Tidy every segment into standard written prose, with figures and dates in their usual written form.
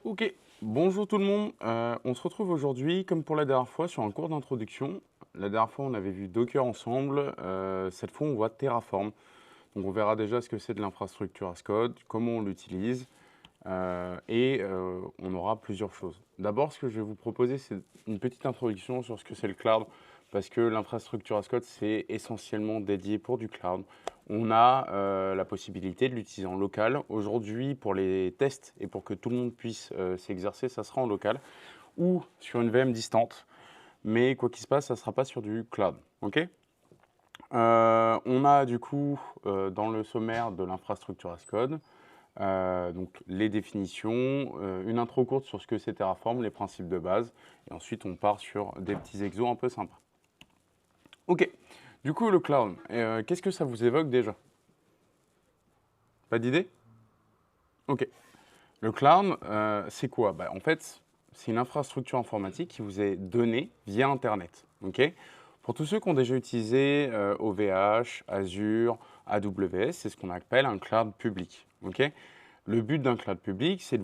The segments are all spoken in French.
Ok, bonjour tout le monde. On se retrouve aujourd'hui, comme pour la dernière fois, sur un cours d'introduction. La dernière fois, on avait vu Docker ensemble. Cette fois, on voit Terraform. Donc, on verra déjà ce que c'est de l'infrastructure as code, comment on l'utilise, on aura plusieurs choses. D'abord, ce que je vais vous proposer, c'est une petite introduction sur ce que c'est le cloud, parce que l'infrastructure as code, c'est essentiellement dédié pour du cloud. On a la possibilité de l'utiliser en local. Aujourd'hui, pour les tests et pour que tout le monde puisse s'exercer, ça sera en local ou sur une VM distante. Mais quoi qu'il se passe, ça ne sera pas sur du cloud. Ok. On a du coup dans le sommaire de l'infrastructure as code, donc les définitions, une intro courte sur ce que c'est Terraform, les principes de base, et ensuite on part sur des petits exos un peu sympas. Ok, du coup le cloud, qu'est-ce que ça vous évoque déjà? Pas d'idée? Ok. Le cloud, c'est quoi? En fait, c'est une infrastructure informatique qui vous est donnée via Internet. Ok. Pour tous ceux qui ont déjà utilisé OVH, Azure, AWS, c'est ce qu'on appelle un cloud public. Ok. Le but d'un cloud public, c'est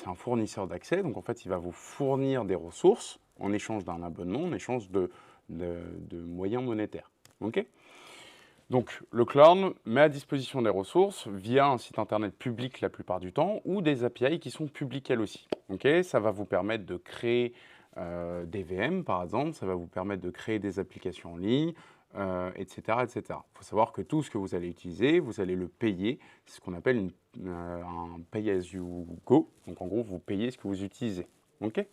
un fournisseur d'accès. Donc en fait, il va vous fournir des ressources en échange d'un abonnement, en échange de moyens monétaires. Ok. Donc, le cloud met à disposition des ressources via un site internet public la plupart du temps ou des API qui sont publiques elles aussi. Okay, ça va vous permettre de créer des VM par exemple, ça va vous permettre de créer des applications en ligne, etc. etc. Il faut savoir que tout ce que vous allez utiliser, vous allez le payer. C'est ce qu'on appelle un pay as you go. Donc en gros, vous payez ce que vous utilisez. Okay.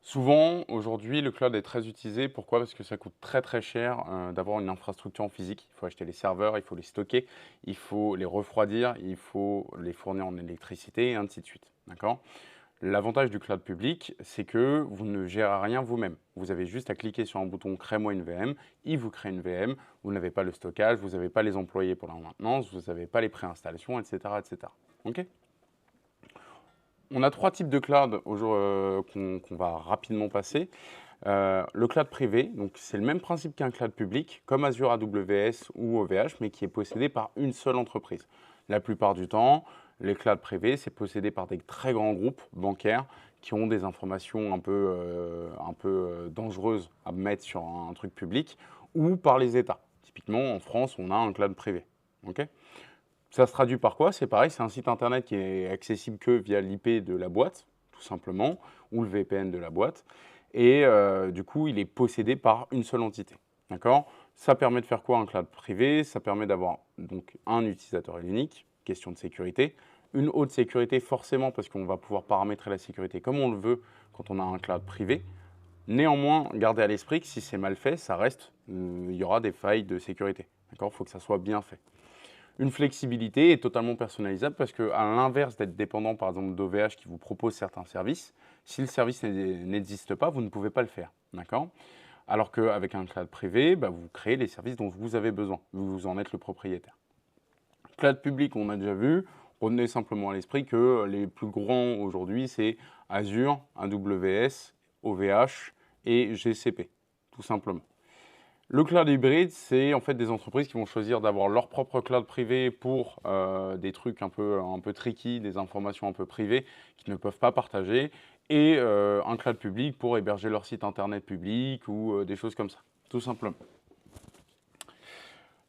Souvent, aujourd'hui, le cloud est très utilisé. Pourquoi? Parce que ça coûte très très cher d'avoir une infrastructure en physique. Il faut acheter les serveurs, il faut les stocker, il faut les refroidir, il faut les fournir en électricité et ainsi de suite. D'accord? L'avantage du cloud public, c'est que vous ne gérez rien vous-même. Vous avez juste à cliquer sur un bouton «Crée-moi une VM», il vous crée une VM, vous n'avez pas le stockage, vous n'avez pas les employés pour la maintenance, vous n'avez pas les préinstallations, etc. etc. Ok. On a trois types de cloud qu'on va rapidement passer. Le cloud privé, donc c'est le même principe qu'un cloud public, comme Azure AWS ou OVH, mais qui est possédé par une seule entreprise. La plupart du temps, les clouds privés, c'est possédé par des très grands groupes bancaires qui ont des informations un peu dangereuses à mettre sur un truc public, ou par les États. Typiquement, en France, on a un cloud privé. Ok. Ça se traduit par quoi? C'est pareil, c'est un site internet qui est accessible que via l'IP de la boîte, tout simplement, ou le VPN de la boîte. Et du coup, il est possédé par une seule entité. D'accord? Ça permet de faire quoi un cloud privé? Ça permet d'avoir donc un utilisateur unique, question de sécurité. Une haute sécurité forcément parce qu'on va pouvoir paramétrer la sécurité comme on le veut quand on a un cloud privé. Néanmoins, gardez à l'esprit que si c'est mal fait, ça reste, il y aura des failles de sécurité. D'accord? Il faut que ça soit bien fait. Une flexibilité est totalement personnalisable parce qu'à l'inverse d'être dépendant par exemple d'OVH qui vous propose certains services, si le service n'existe pas, vous ne pouvez pas le faire. D'accord? Alors qu'avec un cloud privé, vous créez les services dont vous avez besoin. Vous en êtes le propriétaire. Cloud public, on a déjà vu. Retenez simplement à l'esprit que les plus grands aujourd'hui, c'est Azure, AWS, OVH et GCP, tout simplement. Le cloud hybride, c'est en fait des entreprises qui vont choisir d'avoir leur propre cloud privé pour des trucs un peu tricky, des informations un peu privées qu'ils ne peuvent pas partager, et un cloud public pour héberger leur site internet public ou des choses comme ça, tout simplement.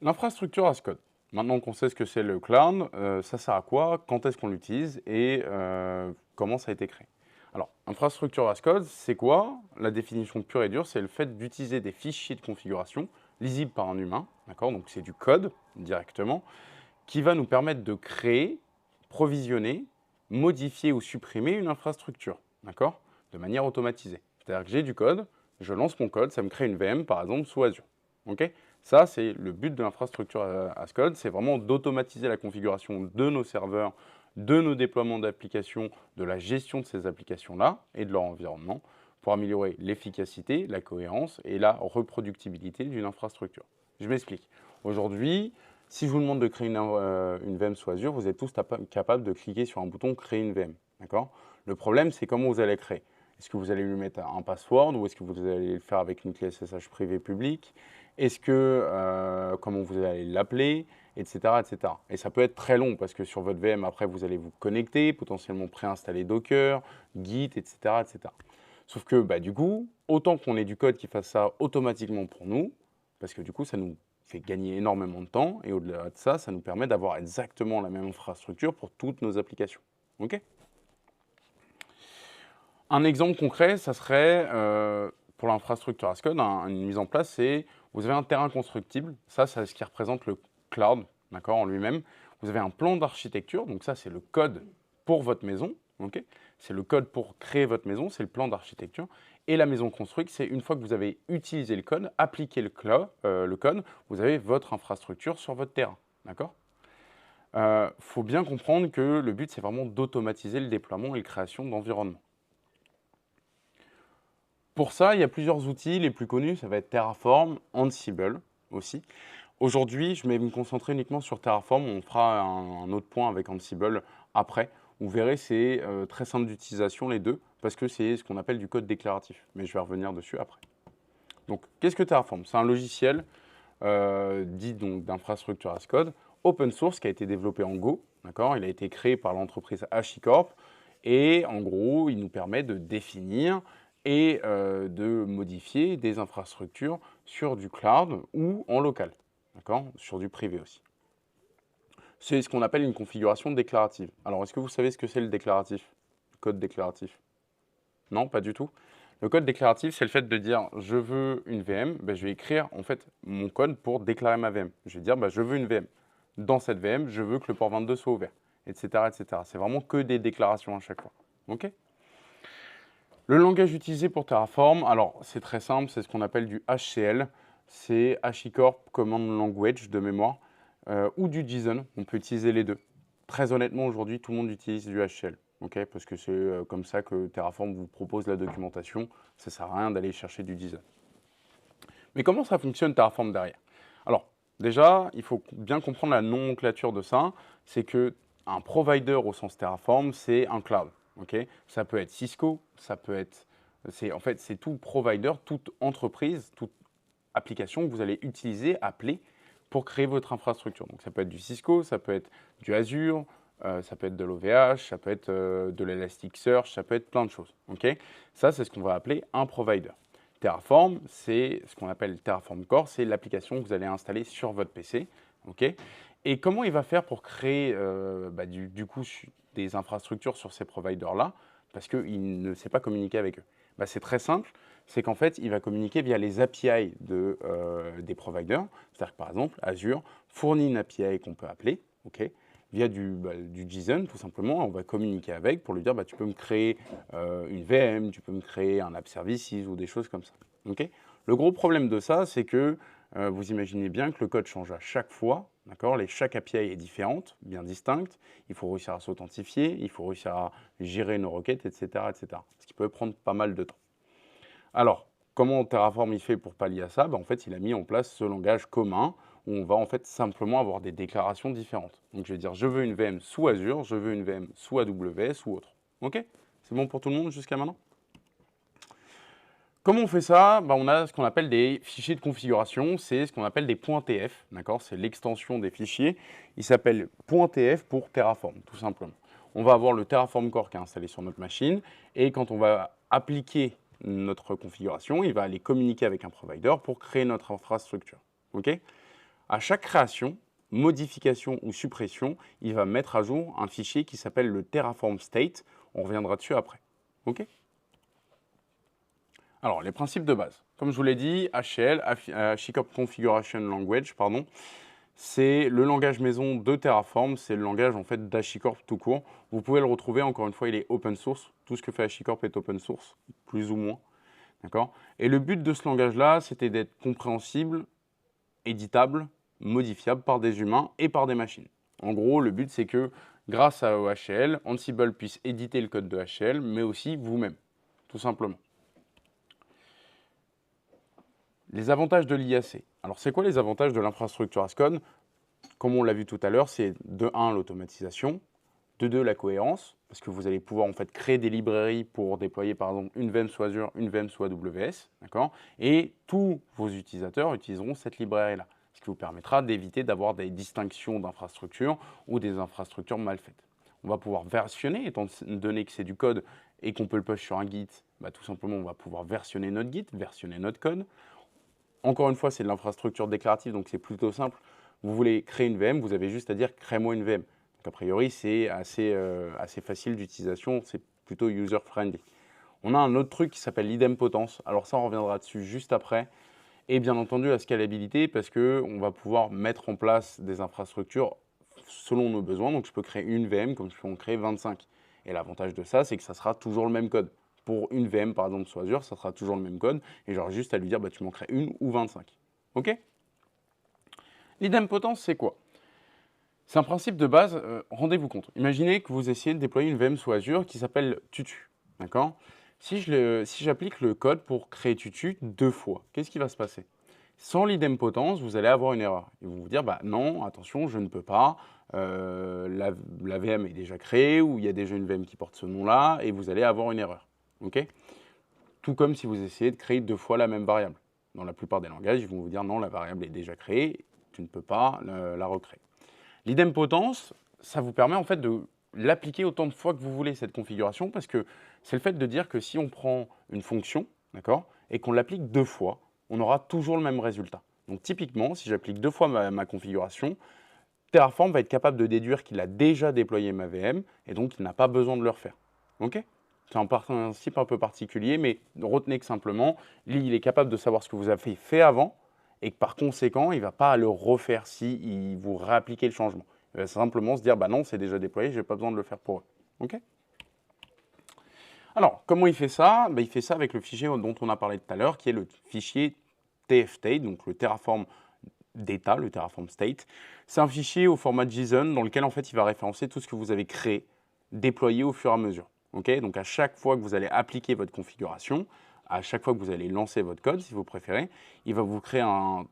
L'infrastructure as code. Maintenant qu'on sait ce que c'est le cloud, ça sert à quoi? Quand est-ce qu'on l'utilise? Et comment ça a été créé? Alors, infrastructure as code, c'est quoi? La définition pure et dure, c'est le fait d'utiliser des fichiers de configuration lisibles par un humain, d'accord? Donc c'est du code directement, qui va nous permettre de créer, provisionner, modifier ou supprimer une infrastructure, d'accord? De manière automatisée. C'est-à-dire que j'ai du code, je lance mon code, ça me crée une VM par exemple sous Azure. Ok. Ça, c'est le but de l'infrastructure as code, c'est vraiment d'automatiser la configuration de nos serveurs, de nos déploiements d'applications, de la gestion de ces applications-là et de leur environnement pour améliorer l'efficacité, la cohérence et la reproductibilité d'une infrastructure. Je m'explique. Aujourd'hui, si je vous demande de créer une VM sous Azure, vous êtes tous capables de cliquer sur un bouton «Créer une VM». D'accord. Le problème, c'est comment vous allez créer. Est-ce que vous allez lui mettre un password ou est-ce que vous allez le faire avec une clé SSH privée publique? Est-ce que, comment vous allez l'appeler, etc., etc. Et ça peut être très long parce que sur votre VM, après, vous allez vous connecter, potentiellement préinstaller Docker, Git, etc., etc. Sauf que, bah, du coup, autant qu'on ait du code qui fasse ça automatiquement pour nous, parce que du coup, ça nous fait gagner énormément de temps, et au-delà de ça, ça nous permet d'avoir exactement la même infrastructure pour toutes nos applications. OK? Un exemple concret, ça serait, pour l'infrastructure as code, une mise en place, c'est vous avez un terrain constructible, ça c'est ce qui représente le cloud, d'accord, en lui-même. Vous avez un plan d'architecture, donc ça c'est le code pour votre maison, OK? C'est le code pour créer votre maison, c'est le plan d'architecture. Et la maison construite, c'est une fois que vous avez utilisé le code, appliqué le code, vous avez votre infrastructure sur votre terrain, d'accord? Faut bien comprendre que le but, c'est vraiment d'automatiser le déploiement et la création d'environnements. Pour ça, il y a plusieurs outils. Les plus connus, ça va être Terraform, Ansible aussi. Aujourd'hui, je vais me concentrer uniquement sur Terraform. On fera un autre point avec Ansible après. Vous verrez, c'est très simple d'utilisation les deux parce que c'est ce qu'on appelle du code déclaratif. Mais je vais revenir dessus après. Donc, qu'est-ce que Terraform? C'est un logiciel dit donc d'infrastructure as code, open source qui a été développé en Go. D'accord. Il a été créé par l'entreprise HashiCorp et en gros, il nous permet de définir et de modifier des infrastructures sur du cloud ou en local, d'accord, sur du privé aussi. C'est ce qu'on appelle une configuration déclarative. Alors, est-ce que vous savez ce que c'est le déclaratif, le code déclaratif? Non, pas du tout. Le code déclaratif, c'est le fait de dire je veux une VM, ben, je vais écrire en fait mon code pour déclarer ma VM. Je vais dire ben, je veux une VM. Dans cette VM, je veux que le port 22 soit ouvert, etc., etc. C'est vraiment que des déclarations à chaque fois. OK? Le langage utilisé pour Terraform, alors c'est très simple, c'est ce qu'on appelle du HCL, c'est HashiCorp Command Language de mémoire, ou du JSON, on peut utiliser les deux. Très honnêtement, aujourd'hui, tout le monde utilise du HCL, ok, parce que c'est comme ça que Terraform vous propose la documentation, ça ne sert à rien d'aller chercher du JSON. Mais comment ça fonctionne Terraform derrière? Alors, déjà, il faut bien comprendre la nomenclature de ça, c'est que un provider au sens Terraform, c'est un cloud. Okay, ça peut être Cisco, ça peut être, en fait, c'est tout provider, toute entreprise, toute application que vous allez utiliser, appeler pour créer votre infrastructure. Donc ça peut être du Cisco, ça peut être du Azure, ça peut être de l'OVH, ça peut être de l'Elasticsearch, ça peut être plein de choses. Okay, ça, c'est ce qu'on va appeler un provider. Terraform, c'est ce qu'on appelle Terraform Core, c'est l'application que vous allez installer sur votre PC. Okay, et comment il va faire pour créer du coup des infrastructures sur ces providers-là, parce qu'il ne sait pas communiquer avec eux? Bah, c'est très simple, c'est qu'en fait, il va communiquer via les API des providers. C'est-à-dire que par exemple, Azure fournit une API qu'on peut appeler, okay, via du JSON, tout simplement. On va communiquer avec pour lui dire bah, tu peux me créer une VM, tu peux me créer un app services ou des choses comme ça. Okay. Le gros problème de ça, c'est que vous imaginez bien que le code change à chaque fois, d'accord? Chaque API est différente, bien distincte. Il faut réussir à s'authentifier, il faut réussir à gérer nos requêtes, etc., etc. Ce qui peut prendre pas mal de temps. Alors, comment Terraform il fait pour pallier à ça? En fait, il a mis en place ce langage commun où on va en fait simplement avoir des déclarations différentes. Donc, je vais dire je veux une VM sous Azure, je veux une VM sous AWS ou autre. OK? C'est bon pour tout le monde jusqu'à maintenant? Comment on fait ça? On a ce qu'on appelle des fichiers de configuration, c'est ce qu'on appelle des .tf, d'accord? C'est l'extension des fichiers. Il s'appelle .tf pour Terraform, tout simplement. On va avoir le Terraform Core qui est installé sur notre machine, et quand on va appliquer notre configuration, il va aller communiquer avec un provider pour créer notre infrastructure. Okay, à chaque création, modification ou suppression, il va mettre à jour un fichier qui s'appelle le Terraform State. On reviendra dessus après. Okay, alors, les principes de base. Comme je vous l'ai dit, HCL, HashiCorp Configuration Language, pardon, c'est le langage maison de Terraform, c'est le langage en fait d'HashiCorp tout court. Vous pouvez le retrouver, encore une fois, il est open source. Tout ce que fait HashiCorp est open source, plus ou moins. D'accord? Et le but de ce langage-là, c'était d'être compréhensible, éditable, modifiable par des humains et par des machines. En gros, le but, c'est que grâce à HCL, Ansible puisse éditer le code de HCL, mais aussi vous-même, tout simplement. Les avantages de l'IAC. Alors, c'est quoi les avantages de l'infrastructure as code? Comme on l'a vu tout à l'heure, c'est de 1, l'automatisation, De deux, la cohérence, parce que vous allez pouvoir en fait créer des librairies pour déployer par exemple une VM sous Azure, une VM sous AWS, d'accord? Et tous vos utilisateurs utiliseront cette librairie-là, ce qui vous permettra d'éviter d'avoir des distinctions d'infrastructures ou des infrastructures mal faites. On va pouvoir versionner, étant donné que c'est du code et qu'on peut le push sur un Git, bah, tout simplement on va pouvoir versionner notre Git, versionner notre code. Encore une fois, c'est de l'infrastructure déclarative, donc c'est plutôt simple. Vous voulez créer une VM, vous avez juste à dire crée-moi une VM. Donc a priori, c'est assez facile d'utilisation, c'est plutôt user-friendly. On a un autre truc qui s'appelle l'idempotence. Alors ça, on reviendra dessus juste après. Et bien entendu, la scalabilité, parce qu'on va pouvoir mettre en place des infrastructures selon nos besoins. Donc je peux créer une VM comme je peux en créer 25. Et l'avantage de ça, c'est que ça sera toujours le même code. Pour une VM, par exemple, sur Azure, ça sera toujours le même code. Et j'aurai juste à lui dire, bah, tu m'en crées une ou 25. OK? L'idempotence, c'est quoi? C'est un principe de base, rendez-vous compte. Imaginez que vous essayez de déployer une VM sous Azure qui s'appelle Tutu. D'accord? Si j'applique le code pour créer Tutu 2 fois, qu'est-ce qui va se passer? Sans l'idempotence, vous allez avoir une erreur. Ils vont vous dire, bah non, attention, je ne peux pas, la VM est déjà créée ou il y a déjà une VM qui porte ce nom-là et vous allez avoir une erreur. OK? Tout comme si vous essayez de créer 2 fois la même variable. Dans la plupart des langages, ils vont vous dire non, la variable est déjà créée, tu ne peux pas la recréer. L'idempotence, ça vous permet en fait de l'appliquer autant de fois que vous voulez cette configuration parce que c'est le fait de dire que si on prend une fonction, d'accord, et qu'on l'applique 2 fois, on aura toujours le même résultat. Donc typiquement, si j'applique 2 fois ma configuration, Terraform va être capable de déduire qu'il a déjà déployé ma VM et donc il n'a pas besoin de le refaire. OK? C'est un principe un peu particulier, mais retenez que simplement, il est capable de savoir ce que vous avez fait avant et que par conséquent, il ne va pas le refaire si vous réappliquez le changement. Il va simplement se dire, bah non, c'est déjà déployé, je n'ai pas besoin de le faire pour eux. OK? Alors, comment il fait ça? Il fait ça avec le fichier dont on a parlé tout à l'heure, qui est le fichier TFState, donc le Terraform Data, le Terraform State. C'est un fichier au format JSON dans lequel en fait il va référencer tout ce que vous avez créé, déployé au fur et à mesure. Okay, donc à chaque fois que vous allez appliquer votre configuration, à chaque fois que vous allez lancer votre code, si vous préférez, il va vous créer un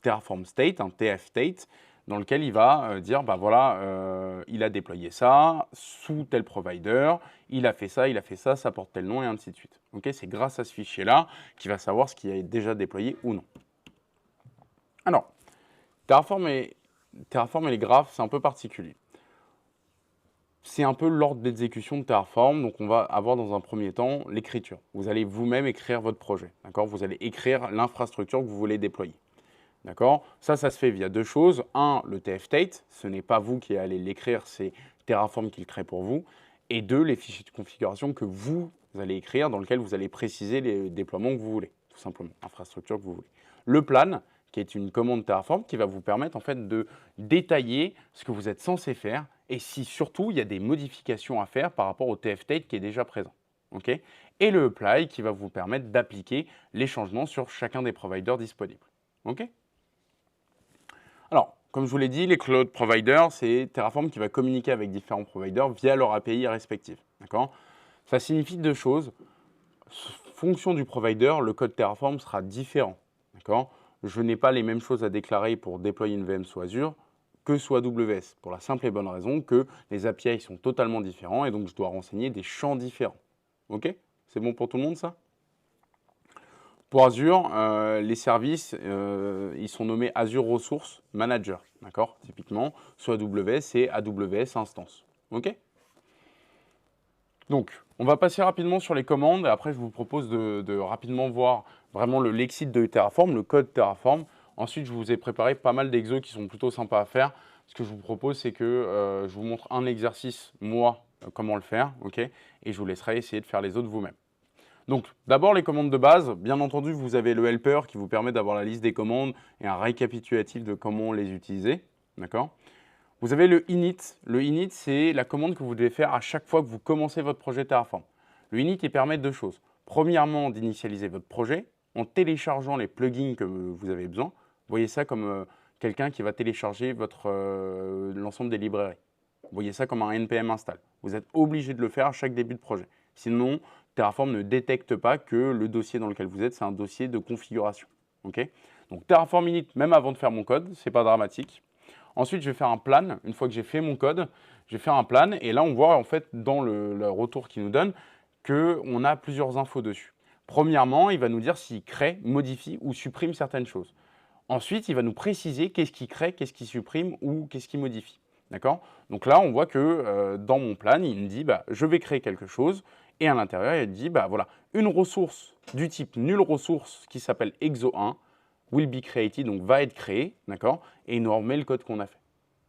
Terraform State, un TF State, dans lequel il va dire, bah voilà, il a déployé ça sous tel provider, il a fait ça, ça porte tel nom, et ainsi de suite. Okay, c'est grâce à ce fichier-là qu'il va savoir ce qui est déjà déployé ou non. Alors, Terraform et les graphes, c'est un peu particulier. C'est un peu l'ordre d'exécution de Terraform, donc on va avoir dans un premier temps l'écriture. Vous allez vous-même écrire votre projet, d'accord? Vous allez écrire l'infrastructure que vous voulez déployer, d'accord? Ça se fait via deux choses. Un, le TF-State, ce n'est pas vous qui allez l'écrire, c'est Terraform qui le crée pour vous. Et deux, les fichiers de configuration que vous allez écrire, dans lesquels vous allez préciser les déploiements que vous voulez, tout simplement, l'infrastructure que vous voulez. Le plan, qui est une commande Terraform qui va vous permettre en fait de détailler ce que vous êtes censé faire et si surtout il y a des modifications à faire par rapport au TF-State qui est déjà présent. Okay, et le apply qui va vous permettre d'appliquer les changements sur chacun des providers disponibles. Okay, alors, comme je vous l'ai dit, les cloud providers, c'est Terraform qui va communiquer avec différents providers via leur API respective. Ça signifie deux choses. Fonction du provider, le code Terraform sera différent. Je n'ai pas les mêmes choses à déclarer pour déployer une VM sous Azure que sous AWS, pour la simple et bonne raison que les API sont totalement différents et donc je dois renseigner des champs différents. OK? C'est bon pour tout le monde ça? Pour Azure, les services, ils sont nommés Azure Resource Manager, d'accord? Typiquement, sur AWS, c'est AWS Instance. OK? Donc, on va passer rapidement sur les commandes et après, je vous propose de rapidement voir vraiment le lexique de Terraform, le code Terraform. Ensuite, je vous ai préparé pas mal d'exos qui sont plutôt sympas à faire. Ce que je vous propose, c'est que je vous montre un exercice, moi, comment le faire, ok? Et je vous laisserai essayer de faire les autres vous-même. Donc, d'abord, les commandes de base. Bien entendu, vous avez le helper qui vous permet d'avoir la liste des commandes et un récapitulatif de comment les utiliser, d'accord? Vous avez le init. Le init, c'est la commande que vous devez faire à chaque fois que vous commencez votre projet Terraform. Le init, il permet deux choses. Premièrement, d'initialiser votre projet en téléchargeant les plugins que vous avez besoin. Vous voyez ça comme quelqu'un qui va télécharger l'ensemble des librairies. Vous voyez ça comme un npm install. Vous êtes obligé de le faire à chaque début de projet. Sinon, Terraform ne détecte pas que le dossier dans lequel vous êtes, c'est un dossier de configuration. Okay, donc Terraform init, même avant de faire mon code, ce n'est pas dramatique. Ensuite, je vais faire un plan. Une fois que j'ai fait mon code, je vais faire un plan. Et là, on voit en fait dans le retour qu'il nous donne qu'on a plusieurs infos dessus. Premièrement, il va nous dire s'il crée, modifie ou supprime certaines choses. Ensuite, il va nous préciser qu'est-ce qu'il crée, qu'est-ce qu'il supprime ou qu'est-ce qu'il modifie. D'accord? Donc là, on voit que dans mon plan, il me dit je vais créer quelque chose. Et à l'intérieur, il dit voilà, une ressource du type nulle ressource qui s'appelle exo1 will be created, donc va être créée. D'accord? Et il nous remet le code qu'on a fait.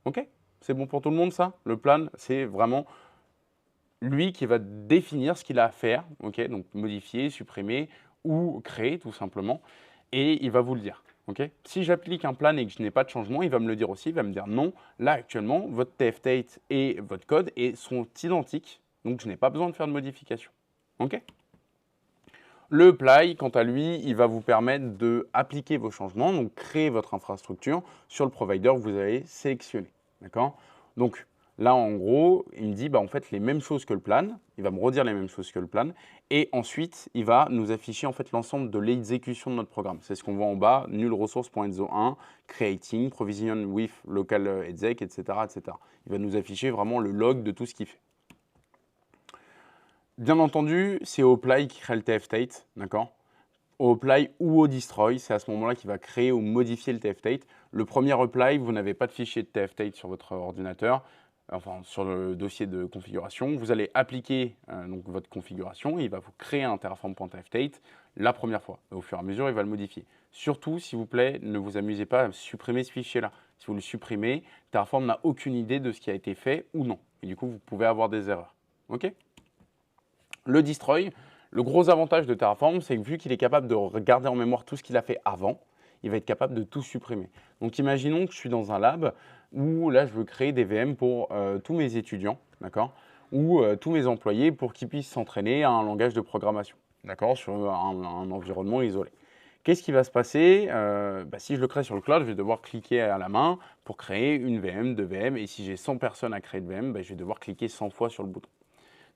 OK? C'est bon pour tout le monde ça? Le plan, c'est vraiment lui qui va définir ce qu'il a à faire. OK? Donc modifier, supprimer ou créer tout simplement. Et il va vous le dire. Okay. Si j'applique un plan et que je n'ai pas de changement, il va me le dire aussi, il va me dire non, là actuellement, votre tf-state et votre code sont identiques, donc je n'ai pas besoin de faire de modification. Okay. Le apply, quant à lui, il va vous permettre d'appliquer vos changements, donc créer votre infrastructure sur le provider que vous avez sélectionné. D'accord? Donc là, en gros, il me dit en fait les mêmes choses que le plan. Il va me redire les mêmes choses que le plan. Et ensuite, il va nous afficher en fait l'ensemble de l'exécution de notre programme. C'est ce qu'on voit en bas, null resource.exo1, creating, provision with local exec, etc., etc. Il va nous afficher vraiment le log de tout ce qu'il fait. Bien entendu, c'est au apply qui crée le tf-state, d'accord? Au apply ou au destroy, c'est à ce moment-là qu'il va créer ou modifier le tf-state. Le premier apply, vous n'avez pas de fichier de tf-state sur votre ordinateur, enfin sur le dossier de configuration. Vous allez appliquer donc votre configuration et il va vous créer un terraform.tf-state la première fois. Au fur et à mesure, il va le modifier. Surtout, s'il vous plaît, ne vous amusez pas à supprimer ce fichier-là. Si vous le supprimez, Terraform n'a aucune idée de ce qui a été fait ou non. Et du coup, vous pouvez avoir des erreurs. OK? Le destroy, le gros avantage de Terraform, c'est que vu qu'il est capable de garder en mémoire tout ce qu'il a fait avant, il va être capable de tout supprimer. Donc imaginons que je suis dans un lab où là je veux créer des VM pour tous mes étudiants, d'accord, ou tous mes employés pour qu'ils puissent s'entraîner à un langage de programmation, d'accord, sur un environnement isolé. Qu'est-ce qui va se passer? Si je le crée sur le cloud, je vais devoir cliquer à la main pour créer une VM, deux VM, et si j'ai 100 personnes à créer de VM, je vais devoir cliquer 100 fois sur le bouton.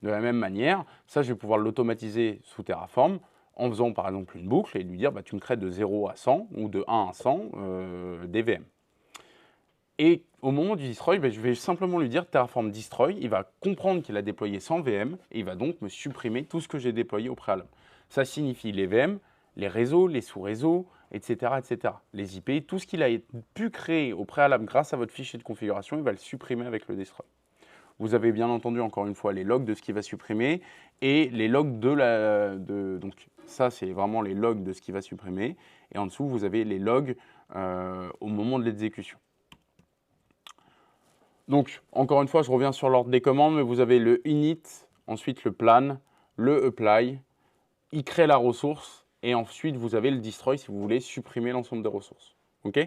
De la même manière, ça, je vais pouvoir l'automatiser sous Terraform en faisant par exemple une boucle et lui dire tu me crées de 0 à 100 ou de 1 à 100 des VM. Et au moment du destroy, je vais simplement lui dire Terraform destroy, il va comprendre qu'il a déployé 100 VM et il va donc me supprimer tout ce que j'ai déployé au préalable. Ça signifie les VM, les réseaux, les sous-réseaux, etc., etc. Les IP, tout ce qu'il a pu créer au préalable grâce à votre fichier de configuration, il va le supprimer avec le destroy. Vous avez bien entendu, encore une fois, les logs de ce qui va supprimer et les logs donc ça, c'est vraiment les logs de ce qui va supprimer. Et en dessous, vous avez les logs au moment de l'exécution. Donc, encore une fois, je reviens sur l'ordre des commandes, mais vous avez le init, ensuite le plan, le apply, il crée la ressource, et ensuite, vous avez le destroy si vous voulez supprimer l'ensemble des ressources. OK?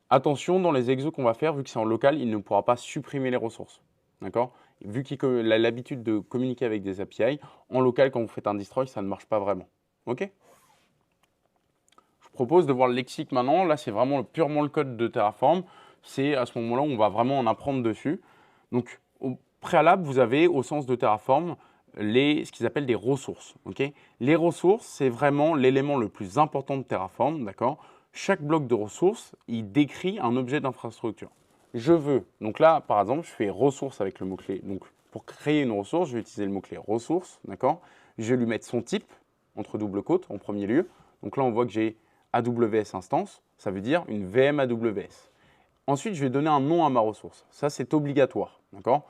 Attention, dans les exos qu'on va faire, vu que c'est en local, il ne pourra pas supprimer les ressources. D'accord? Vu qu'il a l'habitude de communiquer avec des API, en local, quand vous faites un destroy, ça ne marche pas vraiment. OK? Je vous propose de voir le lexique maintenant. Là, c'est vraiment purement le code de Terraform. C'est à ce moment-là où on va vraiment en apprendre dessus. Donc, au préalable, vous avez, au sens de Terraform, ce qu'ils appellent des ressources. Okay? Les ressources, c'est vraiment l'élément le plus important de Terraform. D'accord? Chaque bloc de ressources, il décrit un objet d'infrastructure. Je veux, donc là, par exemple, je fais ressources avec le mot-clé. Donc, pour créer une ressource, je vais utiliser le mot-clé ressources, d'accord? Je vais lui mettre son type, entre double quotes, en premier lieu. Donc là, on voit que j'ai AWS instance, ça veut dire une VM AWS. Ensuite, je vais donner un nom à ma ressource. Ça, c'est obligatoire, d'accord?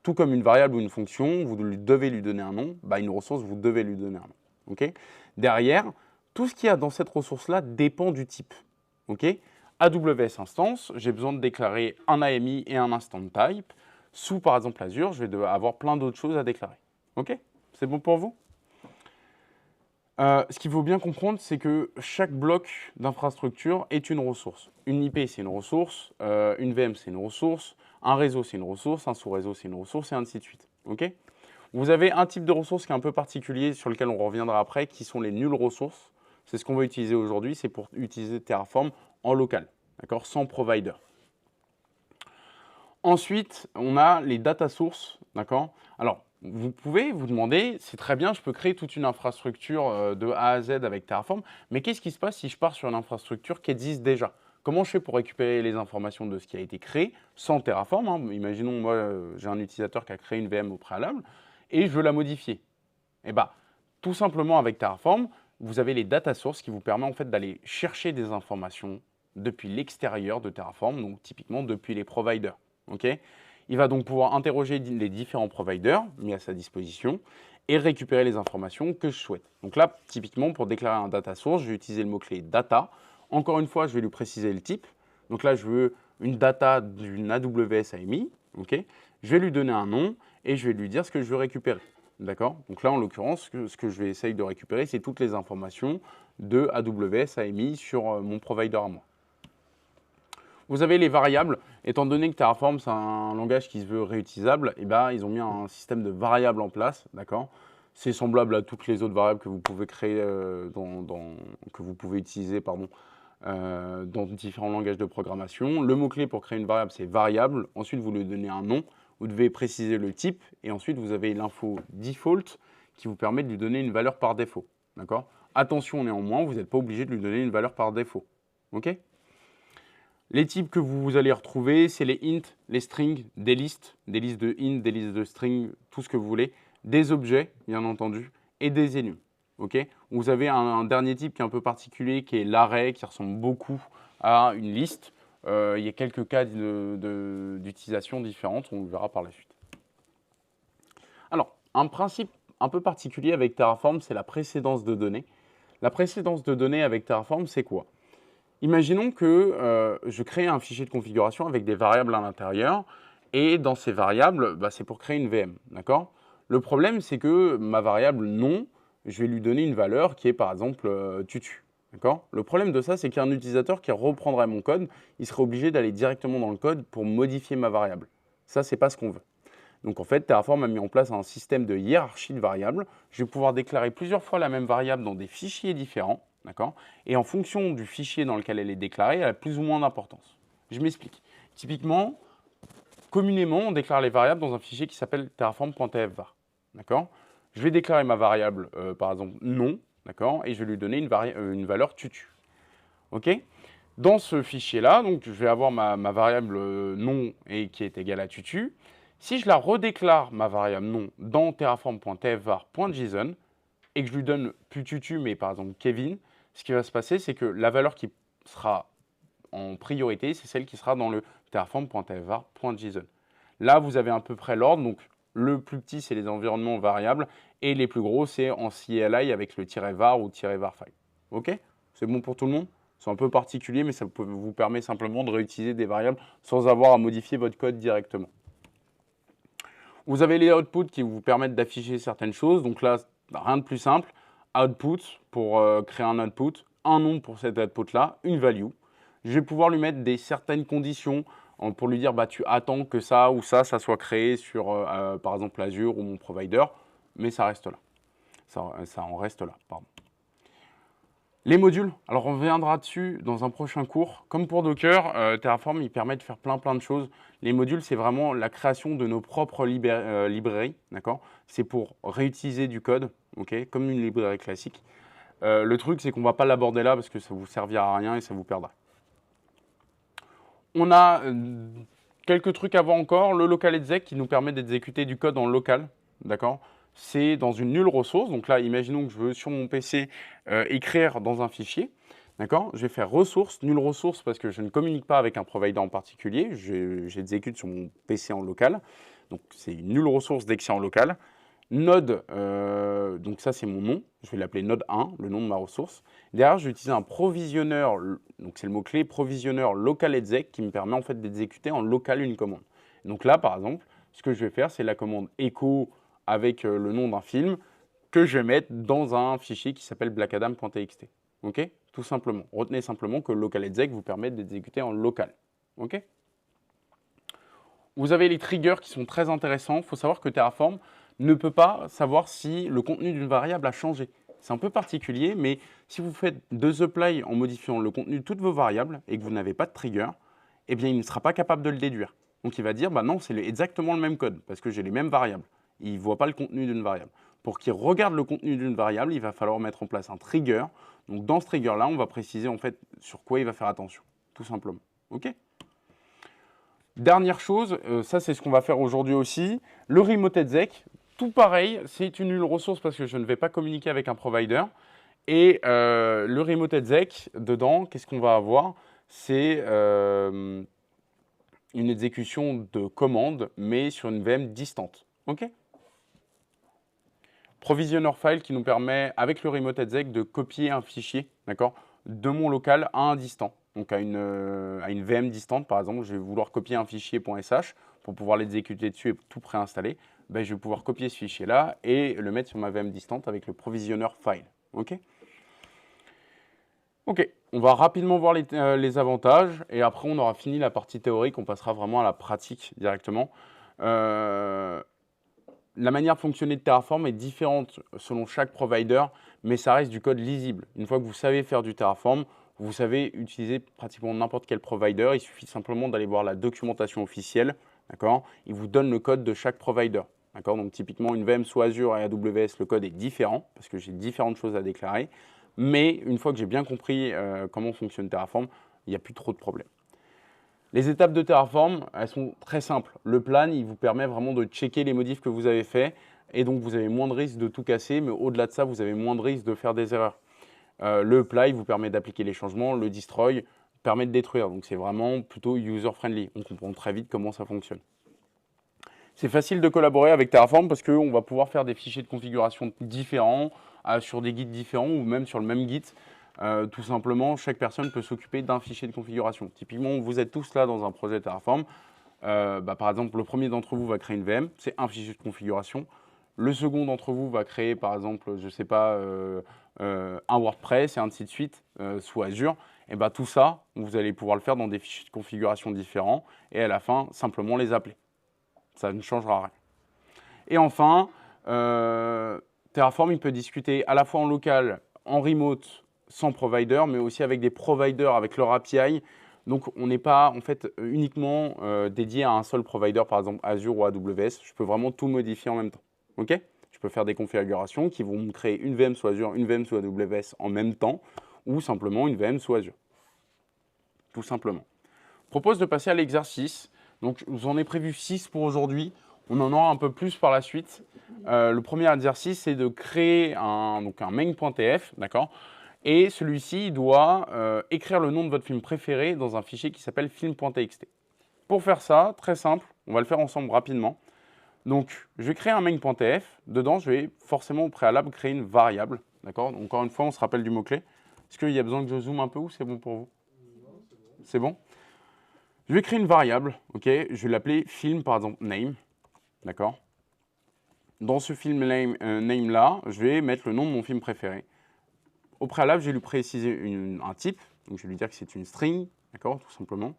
Tout comme une variable ou une fonction, vous devez lui donner un nom. Une ressource, vous devez lui donner un nom, ok? Derrière, tout ce qu'il y a dans cette ressource-là dépend du type, ok? AWS instance, j'ai besoin de déclarer un AMI et un instant type. Sous, par exemple, Azure, je vais avoir plein d'autres choses à déclarer. OK? C'est bon pour vous? Ce qu'il faut bien comprendre, c'est que chaque bloc d'infrastructure est une ressource. Une IP, c'est une ressource. Une VM, c'est une ressource. Un réseau, c'est une ressource. Un sous-réseau, c'est une ressource, et ainsi de suite. OK? Vous avez un type de ressource qui est un peu particulier, sur lequel on reviendra après, qui sont les nulles ressources. C'est ce qu'on va utiliser aujourd'hui, c'est pour utiliser Terraform en local, d'accord, sans provider. Ensuite, on a les data sources, d'accord. Alors, vous pouvez vous demander, c'est très bien, je peux créer toute une infrastructure de A à Z avec Terraform, mais qu'est-ce qui se passe si je pars sur une infrastructure qui existe déjà? Comment je fais pour récupérer les informations de ce qui a été créé sans Terraform, hein? Imaginons, moi, j'ai un utilisateur qui a créé une VM au préalable et je veux la modifier. Eh bien, tout simplement avec Terraform, vous avez les data sources qui vous permettent en fait d'aller chercher des informations depuis l'extérieur de Terraform, donc typiquement depuis les providers. Okay, il va donc pouvoir interroger les différents providers mis à sa disposition et récupérer les informations que je souhaite. Donc là, typiquement, pour déclarer un data source, je vais utiliser le mot-clé data. Encore une fois, je vais lui préciser le type. Donc là, je veux une data d'une AWS AMI. Okay, je vais lui donner un nom et je vais lui dire ce que je veux récupérer. D'accord? Donc là, en l'occurrence, ce que je vais essayer de récupérer, c'est toutes les informations de AWS AMI sur mon provider à moi. Vous avez les variables. Étant donné que Terraform, c'est un langage qui se veut réutilisable, et ben, ils ont mis un système de variables en place. D'accord? C'est semblable à toutes les autres variables que vous pouvez créer, que vous pouvez utiliser dans différents langages de programmation. Le mot-clé pour créer une variable, c'est variable. Ensuite, vous lui donnez un nom. Vous devez préciser le type. Et ensuite, vous avez l'info default qui vous permet de lui donner une valeur par défaut. D'accord? Attention néanmoins, vous n'êtes pas obligé de lui donner une valeur par défaut. OK? Les types que vous allez retrouver, c'est les int, les strings, des listes de int, des listes de strings, tout ce que vous voulez, des objets, bien entendu, et des enums. Okay, vous avez un dernier type qui est un peu particulier, qui est l'array, qui ressemble beaucoup à une liste. Il y a quelques cas d'utilisation différentes, on le verra par la suite. Alors, un principe un peu particulier avec Terraform, c'est la précédence de données. La précédence de données avec Terraform, c'est quoi? Imaginons que je crée un fichier de configuration avec des variables à l'intérieur et dans ces variables, c'est pour créer une VM. D'accord? Le problème, c'est que ma variable nom, je vais lui donner une valeur qui est par exemple tutu. D'accord? Le problème de ça, c'est qu'un utilisateur qui reprendrait mon code, il serait obligé d'aller directement dans le code pour modifier ma variable. Ça, ce n'est pas ce qu'on veut. Donc en fait, Terraform a mis en place un système de hiérarchie de variables. Je vais pouvoir déclarer plusieurs fois la même variable dans des fichiers différents. D'accord? Et en fonction du fichier dans lequel elle est déclarée, elle a plus ou moins d'importance. Je m'explique. Typiquement, communément, on déclare les variables dans un fichier qui s'appelle terraform.tfvar. D'accord? Je vais déclarer ma variable, par exemple, nom, d'accord? Et je vais lui donner une valeur tutu. OK? Dans ce fichier-là, donc, je vais avoir ma variable nom et qui est égale à tutu. Si je la redéclare, ma variable nom, dans terraform.tfvar.json, et que je lui donne plus tutu, mais par exemple Kevin, ce qui va se passer, c'est que la valeur qui sera en priorité, c'est celle qui sera dans le terraform.tfvar.json. Là, vous avez à peu près l'ordre. Donc, le plus petit, c'est les environnements variables. Et les plus gros, c'est en CLI avec le -var ou -var5. OK? C'est bon pour tout le monde? C'est un peu particulier, mais ça vous permet simplement de réutiliser des variables sans avoir à modifier votre code directement. Vous avez les outputs qui vous permettent d'afficher certaines choses. Donc là, rien de plus simple. Output pour créer un output, un nom pour cet output-là, une value. Je vais pouvoir lui mettre certaines conditions pour lui dire tu attends que ça ou ça soit créé sur par exemple Azure ou mon provider, mais ça reste là. Ça en reste là, pardon. Les modules, alors on reviendra dessus dans un prochain cours. Comme pour Docker, Terraform, il permet de faire plein de choses. Les modules, c'est vraiment la création de nos propres librairies, d'accord? C'est pour réutiliser du code, ok, comme une librairie classique. Le truc, c'est qu'on ne va pas l'aborder là parce que ça ne vous servira à rien et ça vous perdra. On a quelques trucs à voir encore. Le local exec qui nous permet d'exécuter du code en local, d'accord? C'est dans une nulle ressource. Donc là, imaginons que je veux sur mon PC écrire dans un fichier. D'accord? Je vais faire ressource, nulle ressource parce que je ne communique pas avec un provider en particulier. J'exécute sur mon PC en local. Donc c'est une nulle ressource dès que c'est en local. Node, donc ça c'est mon nom. Je vais l'appeler node 1, le nom de ma ressource. Derrière, je vais utiliser un provisionneur, donc c'est le mot-clé provisionneur local exec qui me permet en fait d'exécuter en local une commande. Donc là, par exemple, ce que je vais faire, c'est la commande echo avec le nom d'un film que je vais mettre dans un fichier qui s'appelle blackadam.txt. OK? Tout simplement. Retenez simplement que local exec vous permet d'exécuter en local. OK? Vous avez les triggers qui sont très intéressants. Il faut savoir que Terraform ne peut pas savoir si le contenu d'une variable a changé. C'est un peu particulier, mais si vous faites deux apply en modifiant le contenu de toutes vos variables et que vous n'avez pas de trigger, eh bien, il ne sera pas capable de le déduire. Donc, il va dire, non, c'est exactement le même code parce que j'ai les mêmes variables. Il ne voit pas le contenu d'une variable. Pour qu'il regarde le contenu d'une variable, il va falloir mettre en place un trigger. Donc, dans ce trigger-là, on va préciser en fait sur quoi il va faire attention. tout simplement. OK? Dernière chose, ça c'est ce qu'on va faire aujourd'hui aussi, le remote exec, tout pareil, c'est une nulle ressource parce que je ne vais pas communiquer avec un provider. Et le remote exec, dedans, qu'est-ce qu'on va avoir? C'est une exécution de commande, mais sur une VM distante. OK? Provisioner file qui nous permet, avec le remote exec, de copier un fichier, d'accord, de mon local à un distant. Donc à une VM distante, par exemple, je vais vouloir copier un fichier .sh pour pouvoir l'exécuter dessus et tout préinstaller. Ben, je vais pouvoir copier ce fichier-là et le mettre sur ma VM distante avec le provisioner file. OK? Ok, on va rapidement voir les avantages et après on aura fini la partie théorique, on passera vraiment à la pratique directement. La manière de fonctionner de Terraform est différente selon chaque provider, mais ça reste du code lisible. Une fois que vous savez faire du Terraform, vous savez utiliser pratiquement n'importe quel provider. Il suffit simplement d'aller voir la documentation officielle. D'accord ? Il vous donne le code de chaque provider. D'accord ? Donc typiquement, une VM sous Azure et AWS, le code est différent parce que j'ai différentes choses à déclarer. Mais une fois que j'ai bien compris comment fonctionne Terraform, il n'y a plus trop de problèmes. Les étapes de Terraform, elles sont très simples. Le plan, il vous permet vraiment de checker les modifs que vous avez faits et donc vous avez moins de risques de tout casser, mais au-delà de ça, vous avez moins de risques de faire des erreurs. Le apply vous permet d'appliquer les changements, le destroy permet de détruire. Donc c'est vraiment plutôt user-friendly. On comprend très vite comment ça fonctionne. C'est facile de collaborer avec Terraform parce qu'on va pouvoir faire des fichiers de configuration différents sur des guides différents ou même sur le même guide. Tout simplement, chaque personne peut s'occuper d'un fichier de configuration. Typiquement, vous êtes tous là dans un projet Terraform. Par exemple, le premier d'entre vous va créer une VM, c'est un fichier de configuration. Le second d'entre vous va créer, par exemple, je ne sais pas, un WordPress et ainsi de suite sous Azure. Et tout ça, vous allez pouvoir le faire dans des fichiers de configuration différents et à la fin, simplement les appeler. Ça ne changera rien. Et enfin, Terraform, il peut discuter à la fois en local, en remote, sans provider, mais aussi avec des providers, avec leur API. Donc, on n'est pas en fait uniquement dédié à un seul provider, par exemple Azure ou AWS. Je peux vraiment tout modifier en même temps. OK ? Je peux faire des configurations qui vont me créer une VM sous Azure, une VM sous AWS en même temps, ou simplement une VM sous Azure. Tout simplement. Je propose de passer à l'exercice. Donc, je vous en ai prévu 6 pour aujourd'hui. On en aura un peu plus par la suite. Le premier exercice, c'est de créer un main.tf, d'accord ? Et celui-ci doit écrire le nom de votre film préféré dans un fichier qui s'appelle film.txt. Pour faire ça, très simple, on va le faire ensemble rapidement. Donc, je vais créer un main.tf. Dedans, je vais forcément au préalable créer une variable, d'accord ? Encore une fois, on se rappelle du mot-clé. Est-ce qu'il y a besoin que je zoome un peu ou c'est bon pour vous ? Non, c'est bon. Je vais créer une variable, ok ? Je vais l'appeler film, par exemple, name, d'accord ? Dans ce film name là, je vais mettre le nom de mon film préféré. Au préalable, je vais lui préciser un type, donc je vais lui dire que c'est une string, d'accord, tout simplement.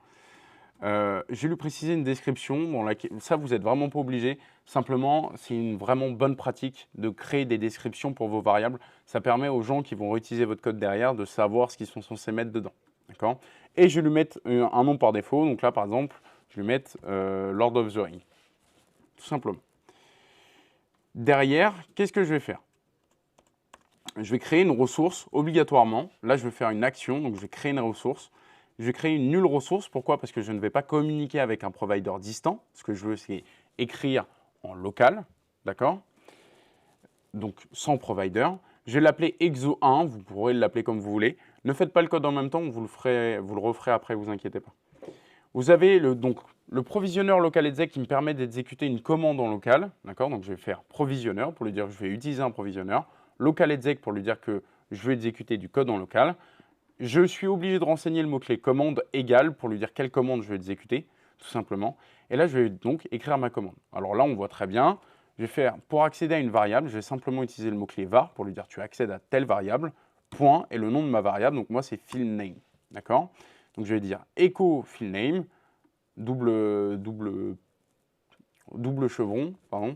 Je vais lui préciser une description dans laquelle, ça vous n'êtes vraiment pas obligé, simplement c'est une vraiment bonne pratique de créer des descriptions pour vos variables. Ça permet aux gens qui vont réutiliser votre code derrière de savoir ce qu'ils sont censés mettre dedans, d'accord. Et je vais lui mettre un nom par défaut, donc là par exemple, je vais lui mettre Lord of the Rings, tout simplement. Derrière, qu'est-ce que je vais faire ? Je vais créer une ressource obligatoirement. Là, je vais faire une action, donc je vais créer une ressource. Je vais créer une nulle ressource. Pourquoi ? Parce que je ne vais pas communiquer avec un provider distant. Ce que je veux, c'est écrire en local, d'accord ? Donc, sans provider. Je vais l'appeler exo1, vous pourrez l'appeler comme vous voulez. Ne faites pas le code en même temps, vous le referez après, vous inquiétez pas. Vous avez le provisionneur local exec qui me permet d'exécuter une commande en local, d'accord ? Donc, je vais faire provisionneur pour lui dire que je vais utiliser un provisionneur. Local exec pour lui dire que je vais exécuter du code en local. Je suis obligé de renseigner le mot-clé commande égale pour lui dire quelle commande je vais exécuter, tout simplement. Et là, je vais donc écrire ma commande. Alors là, on voit très bien. Je vais faire, pour accéder à une variable, je vais simplement utiliser le mot-clé var pour lui dire tu accèdes à telle variable, point, et le nom de ma variable. Donc moi, c'est filmName, d'accord ? Donc je vais dire echo filmName, double chevron, pardon.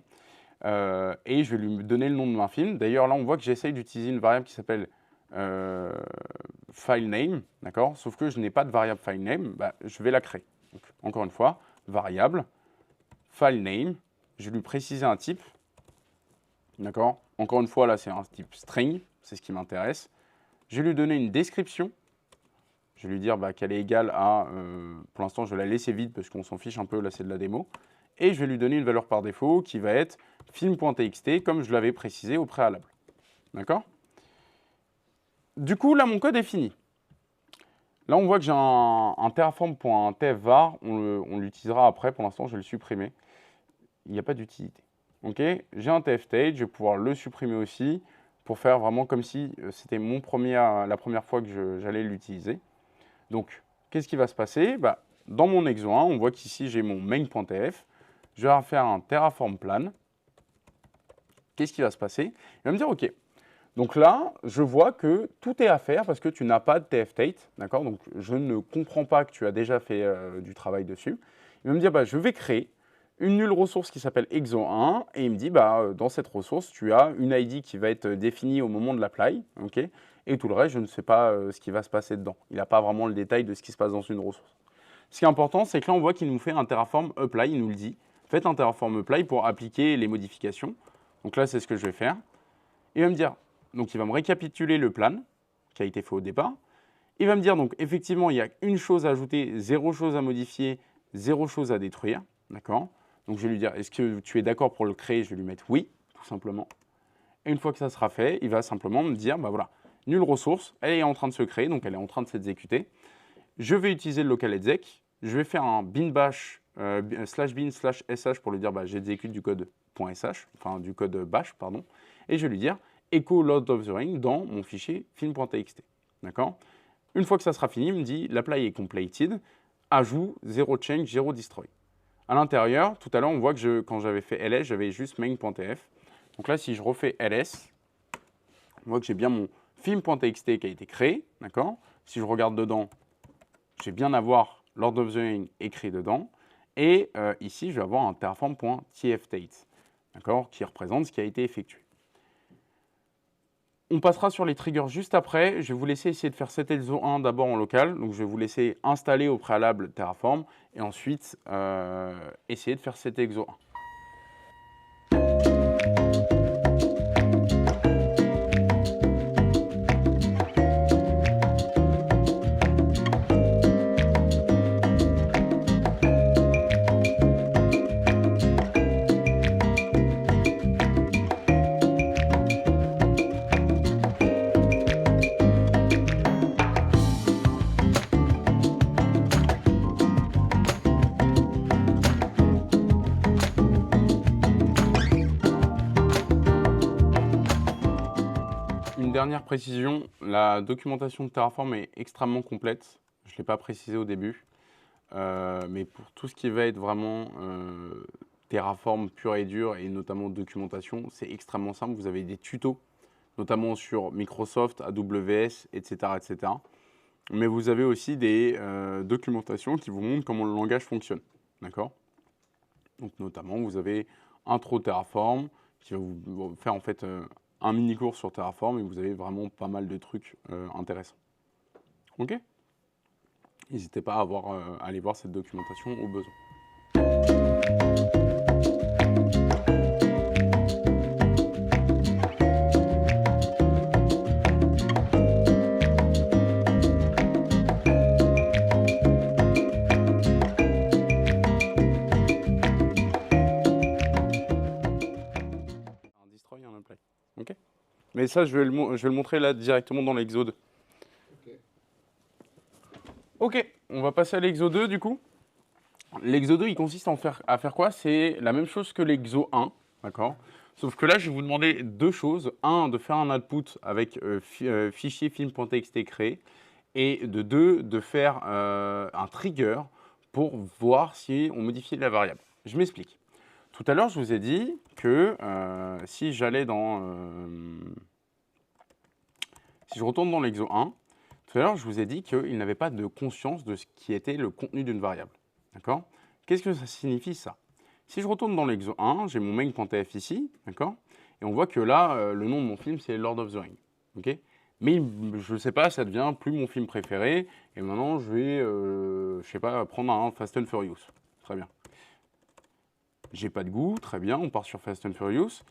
Et je vais lui donner le nom de mon film. D'ailleurs, là, on voit que j'essaye d'utiliser une variable qui s'appelle filename, d'accord ? Sauf que je n'ai pas de variable filename, je vais la créer. Donc, encore une fois, variable, filename, je vais lui préciser un type, d'accord ? Encore une fois, là, c'est un type string, c'est ce qui m'intéresse. Je vais lui donner une description. Je vais lui dire qu'elle est égale à, pour l'instant, je vais la laisser vide parce qu'on s'en fiche un peu, là, c'est de la démo. Et je vais lui donner une valeur par défaut qui va être film.txt, comme je l'avais précisé au préalable. D'accord? Du coup, là, mon code est fini. Là, on voit que j'ai un terraform.tfvar, on l'utilisera après, pour l'instant, je vais le supprimer. Il n'y a pas d'utilité. Ok, j'ai un tfstate, je vais pouvoir le supprimer aussi pour faire vraiment comme si c'était la première fois que j'allais l'utiliser. Donc, qu'est-ce qui va se passer? Dans mon exo 1, on voit qu'ici j'ai mon main.tf, je vais faire un terraform plan. Qu'est-ce qui va se passer? Il va me dire ok. Donc là, je vois que tout est à faire parce que tu n'as pas de tfstate, d'accord? Donc je ne comprends pas que tu as déjà fait du travail dessus. Il va me dire je vais créer une nulle ressource qui s'appelle exo1 et il me dit dans cette ressource, tu as une ID qui va être définie au moment de l'apply, ok? Et tout le reste, je ne sais pas ce qui va se passer dedans. Il n'a pas vraiment le détail de ce qui se passe dans une ressource. Ce qui est important, c'est que là, on voit qu'il nous fait un Terraform apply, il nous le dit. Faites un Terraform apply pour appliquer les modifications. Donc là, c'est ce que je vais faire. Il va me dire, donc il va me récapituler le plan qui a été fait au départ. Il va me dire, donc effectivement, il y a une chose à ajouter, 0 chose à modifier, 0 chose à détruire. D'accord? Donc je vais lui dire, est-ce que tu es d'accord pour le créer? Je vais lui mettre oui, tout simplement. Et une fois que ça sera fait, il va simplement me dire, voilà, nulle ressource, elle est en train de se créer, donc elle est en train de s'exécuter. Je vais utiliser le local exec, je vais faire un bin bash /bin/sh pour lui dire j'exécute du code .sh, enfin du code bash, pardon, et je vais lui dire echo load of the ring dans mon fichier film.txt. D'accord? Une fois que ça sera fini, il me dit l'apply est completed, ajout 0 change, 0 destroy. À l'intérieur, tout à l'heure, on voit que quand j'avais fait ls, j'avais juste main.tf. Donc là, si je refais ls, on voit que j'ai bien mon film.txt qui a été créé. D'accord? Si je regarde dedans, je vais bien avoir Lord of the Ring écrit dedans. Et ici, je vais avoir un terraform.tfstate, d'accord, qui représente ce qui a été effectué. On passera sur les triggers juste après. Je vais vous laisser essayer de faire cet exo 1 d'abord en local. Donc, je vais vous laisser installer au préalable Terraform et ensuite essayer de faire cet exo 1. Une dernière précision, la documentation de Terraform est extrêmement complète. Je ne l'ai pas précisé au début, mais pour tout ce qui va être vraiment Terraform pur et dur, et notamment documentation, c'est extrêmement simple. Vous avez des tutos, notamment sur Microsoft, AWS, etc., etc. Mais vous avez aussi des documentations qui vous montrent comment le langage fonctionne. D'accord? Donc notamment, vous avez Intro Terraform, qui va vous faire en fait un mini-cours sur Terraform et vous avez vraiment pas mal de trucs intéressants. Ok? N'hésitez pas à aller voir cette documentation au besoin. Un destroy et un apply. Ok? Mais ça, je vais le montrer là directement dans l'exo 2. Ok, on va passer à l'exo 2 du coup. L'exo 2, il consiste à faire quoi? C'est la même chose que l'exo 1, d'accord? Sauf que là, je vais vous demander deux choses. Un, de faire un output avec fichier film.txt créé. Et de deux, de faire un trigger pour voir si on modifie la variable. Je m'explique. Tout à l'heure, je vous ai dit que si j'allais si je retourne dans l'exo 1, tout à l'heure, je vous ai dit qu'il n'avait pas de conscience de ce qui était le contenu d'une variable. D'accord? Qu'est-ce que ça signifie, ça? Si je retourne dans l'exo 1, j'ai mon main.tf ici, d'accord? Et on voit que là, le nom de mon film, c'est Lord of the Ring. Ok? Mais je ne sais pas, ça devient plus mon film préféré. Et maintenant, je vais, je sais pas, prendre un Fast and Furious. Très bien. J'ai pas de goût, très bien, on part sur Fast and Furious.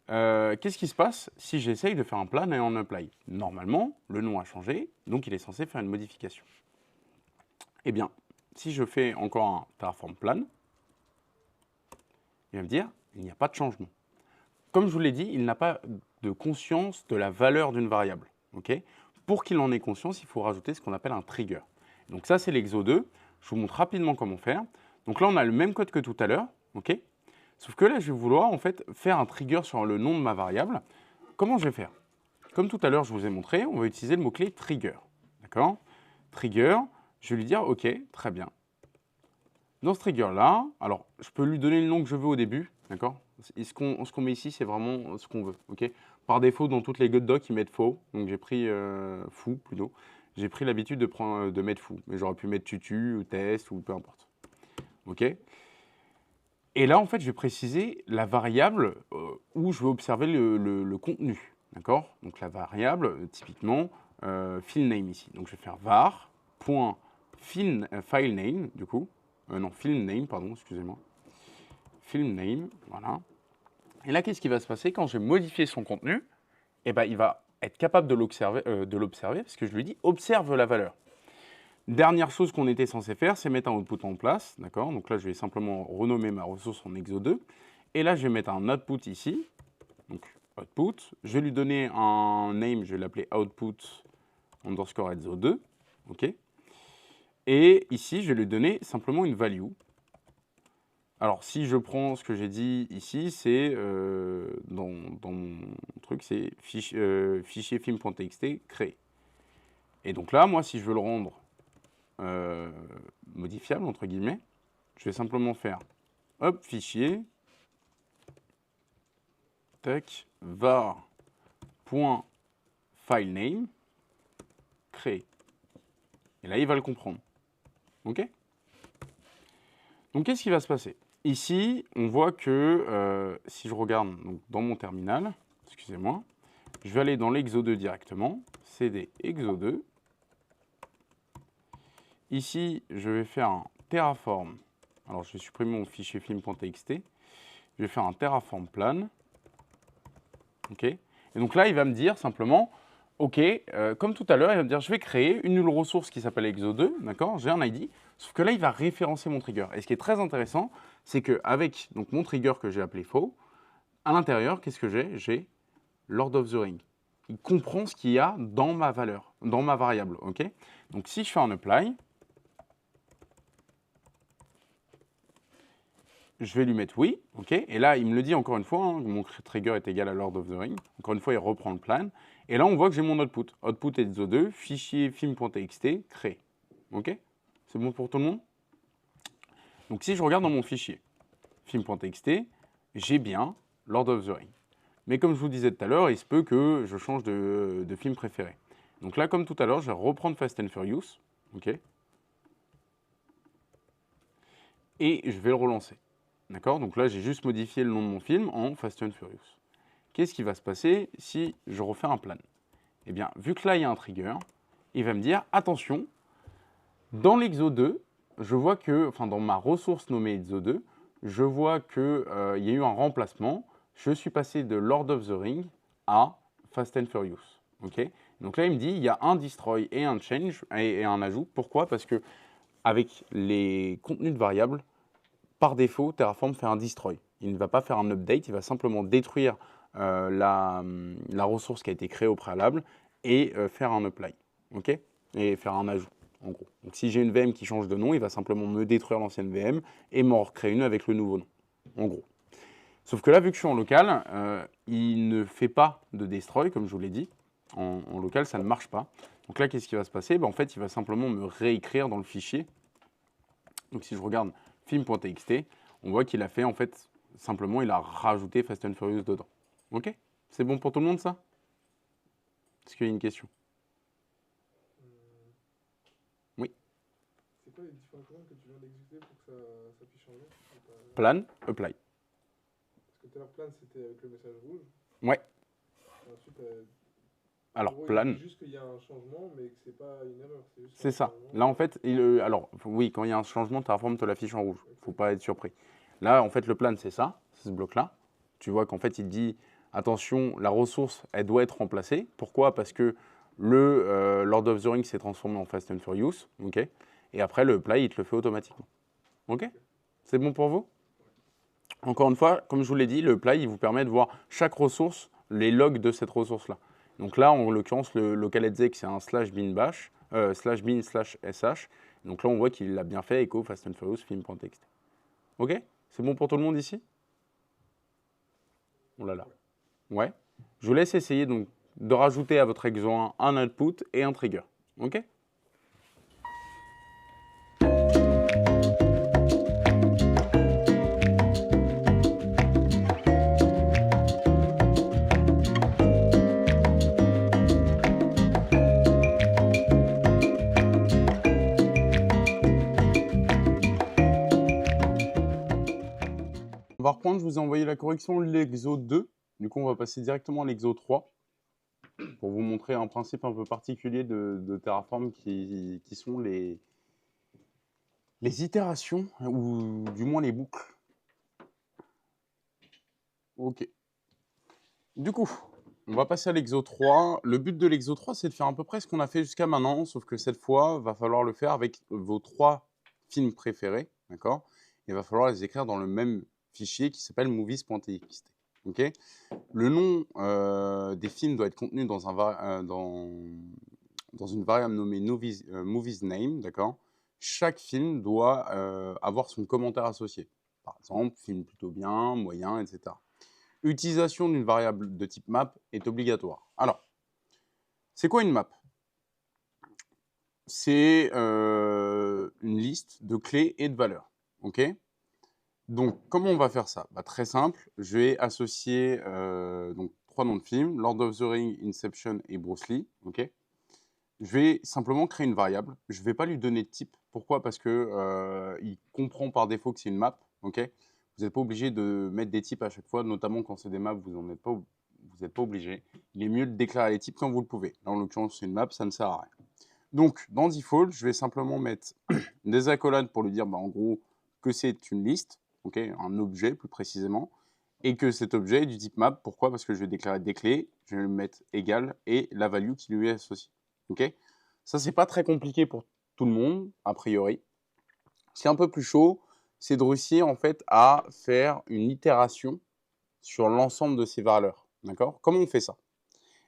Qu'est-ce qui se passe si j'essaye de faire un plan et en apply? Normalement, le nom a changé, donc il est censé faire une modification. Eh bien, si je fais encore un Terraform plan, il va me dire il n'y a pas de changement. Comme je vous l'ai dit, il n'a pas de conscience de la valeur d'une variable. Okay, pour qu'il en ait conscience, il faut rajouter ce qu'on appelle un trigger. Donc ça, c'est l'exo 2. Je vous montre rapidement comment faire. Donc là, on a le même code que tout à l'heure. Okay, sauf que là, je vais vouloir en fait faire un trigger sur le nom de ma variable. Comment je vais faire? Comme tout à l'heure, je vous ai montré, on va utiliser le mot-clé trigger. D'accord? Trigger, je vais lui dire OK, très bien. Dans ce trigger-là, alors, je peux lui donner le nom que je veux au début, d'accord? Et ce qu'on met ici, c'est vraiment ce qu'on veut, ok? Par défaut, dans toutes les God docs, ils mettent faux, donc j'ai pris fou plutôt. J'ai pris l'habitude de mettre fou, mais j'aurais pu mettre tutu ou test ou peu importe, ok? Et là, en fait, je vais préciser la variable où je veux observer le contenu, d'accord? Donc la variable, typiquement, file name ici. Donc je vais faire var.file name, du coup. Non, film name, pardon, excusez-moi. Film name, voilà. Et là, qu'est-ce qui va se passer quand je vais modifier son contenu? Eh ben, il va être capable de l'observer, parce que je lui dis observe la valeur. Dernière chose qu'on était censé faire, c'est mettre un output en place, d'accord? Donc là, je vais simplement renommer ma ressource en exo 2. Et là, je vais mettre un output ici, donc output. Je vais lui donner un name, je vais l'appeler output underscore exo 2, ok? Et ici, je vais lui donner simplement une value. Alors, si je prends ce que j'ai dit ici, c'est dans mon truc, c'est fichier film.txt créé. Et donc là, moi, si je veux le rendre modifiable, entre guillemets, je vais simplement faire hop, fichier, tac, var.filename, créé. Et là, il va le comprendre. OK? Donc, qu'est-ce qui va se passer? Ici, on voit que si je regarde donc, dans mon terminal, excusez-moi, je vais aller dans l'exo 2 directement, cd exo 2. Ici, je vais faire un terraform. Alors, je vais supprimer mon fichier film.txt. Je vais faire un terraform plan. OK. Et donc là, il va me dire simplement, OK, comme tout à l'heure, il va me dire, je vais créer une nouvelle ressource qui s'appelle exo 2, d'accord? J'ai un ID. Sauf que là, il va référencer mon trigger. Et ce qui est très intéressant, c'est qu'avec mon trigger que j'ai appelé faux, à l'intérieur, qu'est-ce que j'ai? J'ai Lord of the Ring. Il comprend ce qu'il y a dans ma valeur, dans ma variable. OK. Donc si je fais un apply, je vais lui mettre oui, ok. Et là, il me le dit encore une fois, hein, mon trigger est égal à Lord of the Ring. Encore une fois, il reprend le plan. Et là, on voit que j'ai mon output. Output exo 2, fichier film.txt, créé. Ok. C'est bon pour tout le monde? Donc si je regarde dans mon fichier film.txt, j'ai bien Lord of the Ring. Mais comme je vous disais tout à l'heure, il se peut que je change de film préféré. Donc là, comme tout à l'heure, je vais reprendre Fast and Furious. Ok. Et je vais le relancer. D'accord? Donc là, j'ai juste modifié le nom de mon film en Fast and Furious. Qu'est-ce qui va se passer si je refais un plan? Eh bien, vu que là, il y a un trigger, il va me dire, attention, dans l'exo 2, je vois que, enfin, dans ma ressource nommée exo 2, je vois qu'il y a eu un remplacement. Je suis passé de Lord of the Ring à Fast and Furious. Okay, donc là, il me dit, il y a un destroy et un change et un ajout. Pourquoi? Parce que avec les contenus de variables, par défaut, Terraform fait un destroy. Il ne va pas faire un update, il va simplement détruire la ressource qui a été créée au préalable et faire un apply, ok? Et faire un ajout, en gros. Donc si j'ai une VM qui change de nom, il va simplement me détruire l'ancienne VM et m'en recréer une avec le nouveau nom, en gros. Sauf que là, vu que je suis en local, il ne fait pas de destroy, comme je vous l'ai dit. En local, ça ne marche pas. Donc là, qu'est-ce qui va se passer? En fait, il va simplement me réécrire dans le fichier. Donc si je regarde film.txt, on voit qu'il a fait, en fait, simplement, il a rajouté Fast and Furious dedans. Ok? C'est bon pour tout le monde, ça? Est-ce qu'il y a une question? Oui. C'est quoi les différentes commandes que tu viens d'exécuter pour que ça puisse changer? Plan, apply. Parce que tout à l'heure, plan, c'était avec le message rouge. Ouais. Et ensuite, Alors, en gros, il plan, dit juste qu'il y a un changement, mais que c'est pas une erreur. C'est juste c'est un ça. changement. Là, en fait, alors, oui, quand il y a un changement, Terraform te l'affiche en rouge. Il ne faut pas être surpris. Là, en fait, le plan, c'est ça, c'est ce bloc-là. Tu vois qu'en fait, il dit, attention, la ressource, elle doit être remplacée. Pourquoi? Parce que le Lord of the Rings s'est transformé en Fast and Furious. Ok. Et après, le apply, il te le fait automatiquement. OK? C'est bon pour vous? Encore une fois, comme je vous l'ai dit, le apply, il vous permet de voir chaque ressource, les logs de cette ressource-là. Donc là, en l'occurrence, le local exec, c'est un /bin bash, /bin/sh. Donc là, on voit qu'il l'a bien fait, echo fast and furious film.txt. OK? C'est bon pour tout le monde ici? Oh là là. Ouais. Je vous laisse essayer donc de rajouter à votre exo 1 un output et un trigger. OK? On va reprendre, je vous ai envoyé la correction de l'exo 2. Du coup, on va passer directement à l'exo 3 pour vous montrer un principe un peu particulier de Terraform qui sont les itérations, ou du moins les boucles. OK. Du coup, on va passer à l'exo 3. Le but de l'exo 3, c'est de faire à peu près ce qu'on a fait jusqu'à maintenant, sauf que cette fois, il va falloir le faire avec vos 3 films préférés, d'accord? Il va falloir les écrire dans le même fichier qui s'appelle movies.txt. OK? Le nom des films doit être contenu dans une variable nommée movies name, d'accord? Chaque film doit avoir son commentaire associé. Par exemple, film plutôt bien, moyen, etc. Utilisation d'une variable de type map est obligatoire. Alors, c'est quoi une map? C'est une liste de clés et de valeurs. OK? Donc, comment on va faire ça? Très simple, je vais associer donc 3 noms de films, Lord of the Rings, Inception et Bruce Lee. OK? Je vais simplement créer une variable. Je ne vais pas lui donner de type. Pourquoi? Parce que il comprend par défaut que c'est une map. OK? Vous n'êtes pas obligé de mettre des types à chaque fois, notamment quand c'est des maps, vous n'êtes pas obligé. Il est mieux de déclarer les types quand vous le pouvez. Là, en l'occurrence, c'est une map, ça ne sert à rien. Donc, dans default, je vais simplement mettre des accolades pour lui dire, en gros, que c'est une liste, okay, un objet plus précisément, et que cet objet est du type map. Pourquoi? Parce que je vais déclarer des clés, je vais le mettre égal et la value qui lui est associée. Okay, ça, c'est pas très compliqué pour tout le monde, a priori. Ce qui est un peu plus chaud, c'est de réussir en fait à faire une itération sur l'ensemble de ces valeurs. D'accord? Comment on fait ça?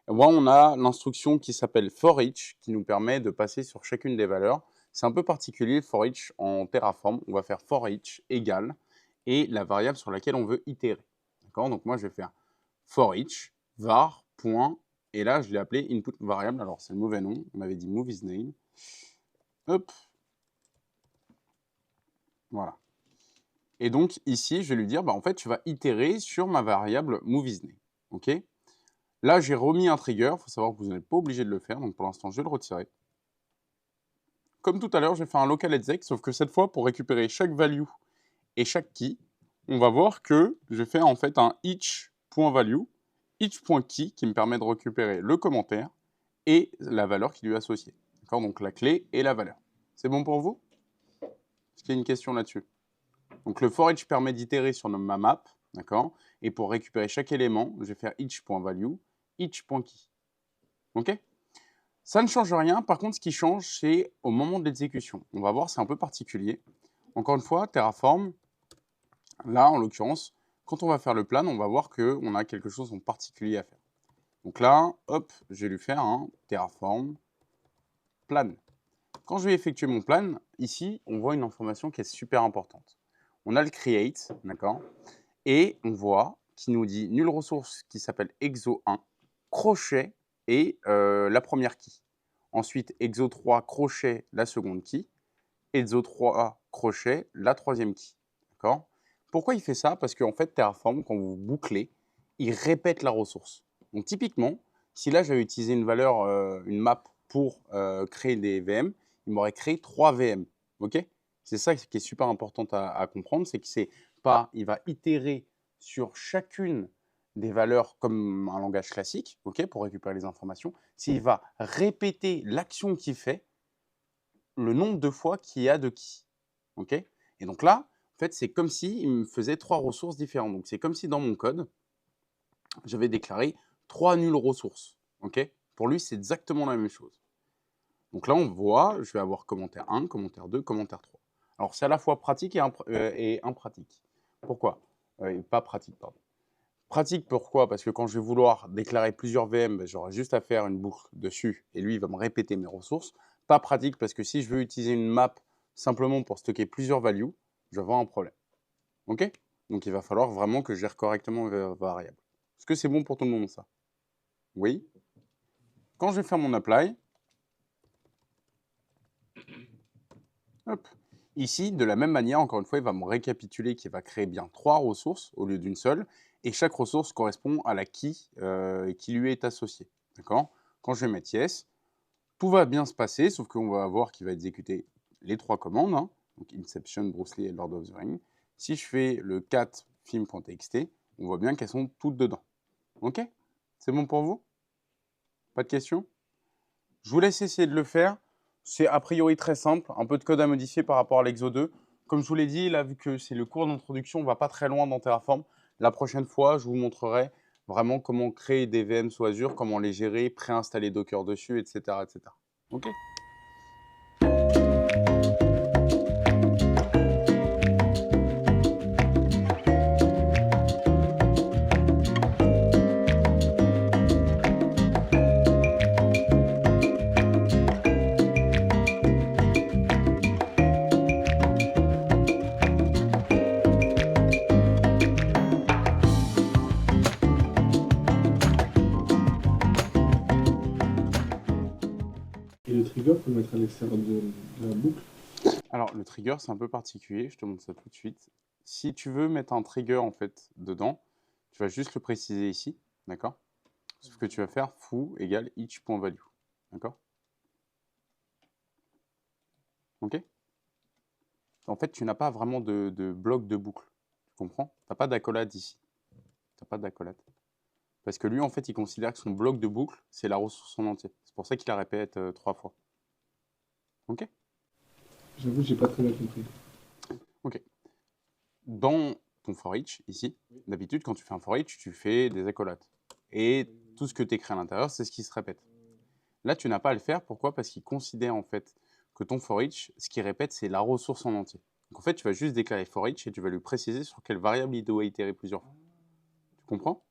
On a l'instruction qui s'appelle for each, qui nous permet de passer sur chacune des valeurs. C'est un peu particulier, for each en Terraform. On va faire for each égale et la variable sur laquelle on veut itérer. D'accord? Donc moi, je vais faire for each var point, et là, je l'ai appelé input variable. Alors, c'est le mauvais nom. On avait dit movies name. Hop. Voilà. Et donc, ici, je vais lui dire, en fait, tu vas itérer sur ma variable movies name. OK? Là, j'ai remis un trigger. Il faut savoir que vous n'êtes pas obligé de le faire. Donc, pour l'instant, je vais le retirer. Comme tout à l'heure, j'ai fait un local exec, sauf que cette fois, pour récupérer chaque value et chaque key, on va voir que je fais en fait un each.value, each.key qui me permet de récupérer le commentaire et la valeur qui lui est associée. D'accord? Donc la clé et la valeur. C'est bon pour vous? Est-ce qu'il y a une question là-dessus? Donc le for each permet d'itérer sur ma map, d'accord? Et pour récupérer chaque élément, je vais faire each.value, each.key. OK? Ça ne change rien. Par contre, ce qui change, c'est au moment de l'exécution. On va voir, c'est un peu particulier. Encore une fois, Terraform, là, en l'occurrence, quand on va faire le plan, on va voir qu'on a quelque chose en particulier à faire. Donc là, hop, je vais lui faire un Terraform plan. Quand je vais effectuer mon plan, ici, on voit une information qui est super importante. On a le create, d'accord? Et on voit qui nous dit nulle ressource qui s'appelle exo1, crochet et la première key. Ensuite, exo3, crochet, la seconde key. Exo3, crochet, la troisième key. D'accord? Pourquoi il fait ça? Parce qu'en fait, Terraform, quand vous bouclez, il répète la ressource. Donc typiquement, si là j'avais utilisé une valeur, une map pour créer des VM, il m'aurait créé 3 VM. Ok? C'est ça qui est super important à comprendre, c'est que c'est pas, il va itérer sur chacune des valeurs comme un langage classique, ok, pour récupérer les informations. S'il va répéter l'action qu'il fait, le nombre de fois qu'il y a de key. Ok? Et donc là, en fait, c'est comme s'il me faisait 3 ressources différentes. Donc c'est comme si dans mon code, j'avais déclaré 3 nulles ressources. Ok? Pour lui, c'est exactement la même chose. Donc là, on voit, je vais avoir commentaire 1, commentaire 2, commentaire 3. Alors, c'est à la fois pratique et impratique. Pourquoi? Pas pratique, pardon. Pratique, pourquoi? Parce que quand je vais vouloir déclarer plusieurs VM, ben, j'aurai juste à faire une boucle dessus et lui, il va me répéter mes ressources. Pas pratique parce que si je veux utiliser une map simplement pour stocker plusieurs values, je vais avoir un problème. OK? Donc, il va falloir vraiment que je gère correctement mes variables. Est-ce que c'est bon pour tout le monde, ça? Oui. Quand je vais faire mon apply, hop, ici, de la même manière, encore une fois, il va me récapituler qu'il va créer bien 3 ressources au lieu d'une seule, et chaque ressource correspond à la key qui lui est associée. D'accord? Quand je vais mettre yes, tout va bien se passer, sauf qu'on va voir qu'il va exécuter les 3 commandes, hein, donc Inception, Bruce Lee et Lord of the Rings. Si je fais le cat film.txt, on voit bien qu'elles sont toutes dedans. OK? C'est bon pour vous? Pas de questions? Je vous laisse essayer de le faire. C'est a priori très simple, un peu de code à modifier par rapport à l'Exo 2. Comme je vous l'ai dit, là, vu que c'est le cours d'introduction, on ne va pas très loin dans Terraform. La prochaine fois, je vous montrerai vraiment comment créer des VM sous Azure, comment les gérer, préinstaller Docker dessus, etc. etc. OK? Et le trigger, faut le mettre à l'extérieur de la boucle. Alors, le trigger, c'est un peu particulier. Je te montre ça tout de suite. Si tu veux mettre un trigger, en fait, dedans, tu vas juste le préciser ici. D'accord? Ce que tu vas faire, foo égale each.value. D'accord? OK? En fait, tu n'as pas vraiment de bloc de boucle. Tu comprends? Tu n'as pas d'accolade ici. Tu n'as pas d'accolade. Parce que lui, en fait, il considère que son bloc de boucle, c'est la ressource en entier. C'est pour ça qu'il la répète 3 fois. OK? J'avoue, j'ai pas très bien compris. OK. Dans ton for each, ici, d'habitude, quand tu fais un for each, tu fais des accolades. Et tout ce que tu écris à l'intérieur, c'est ce qui se répète. Là, tu n'as pas à le faire. Pourquoi? Parce qu'il considère, en fait, que ton for each, ce qu'il répète, c'est la ressource en entier. Donc, en fait, tu vas juste déclarer for each et tu vas lui préciser sur quelle variable il doit itérer plusieurs fois. Tu comprends?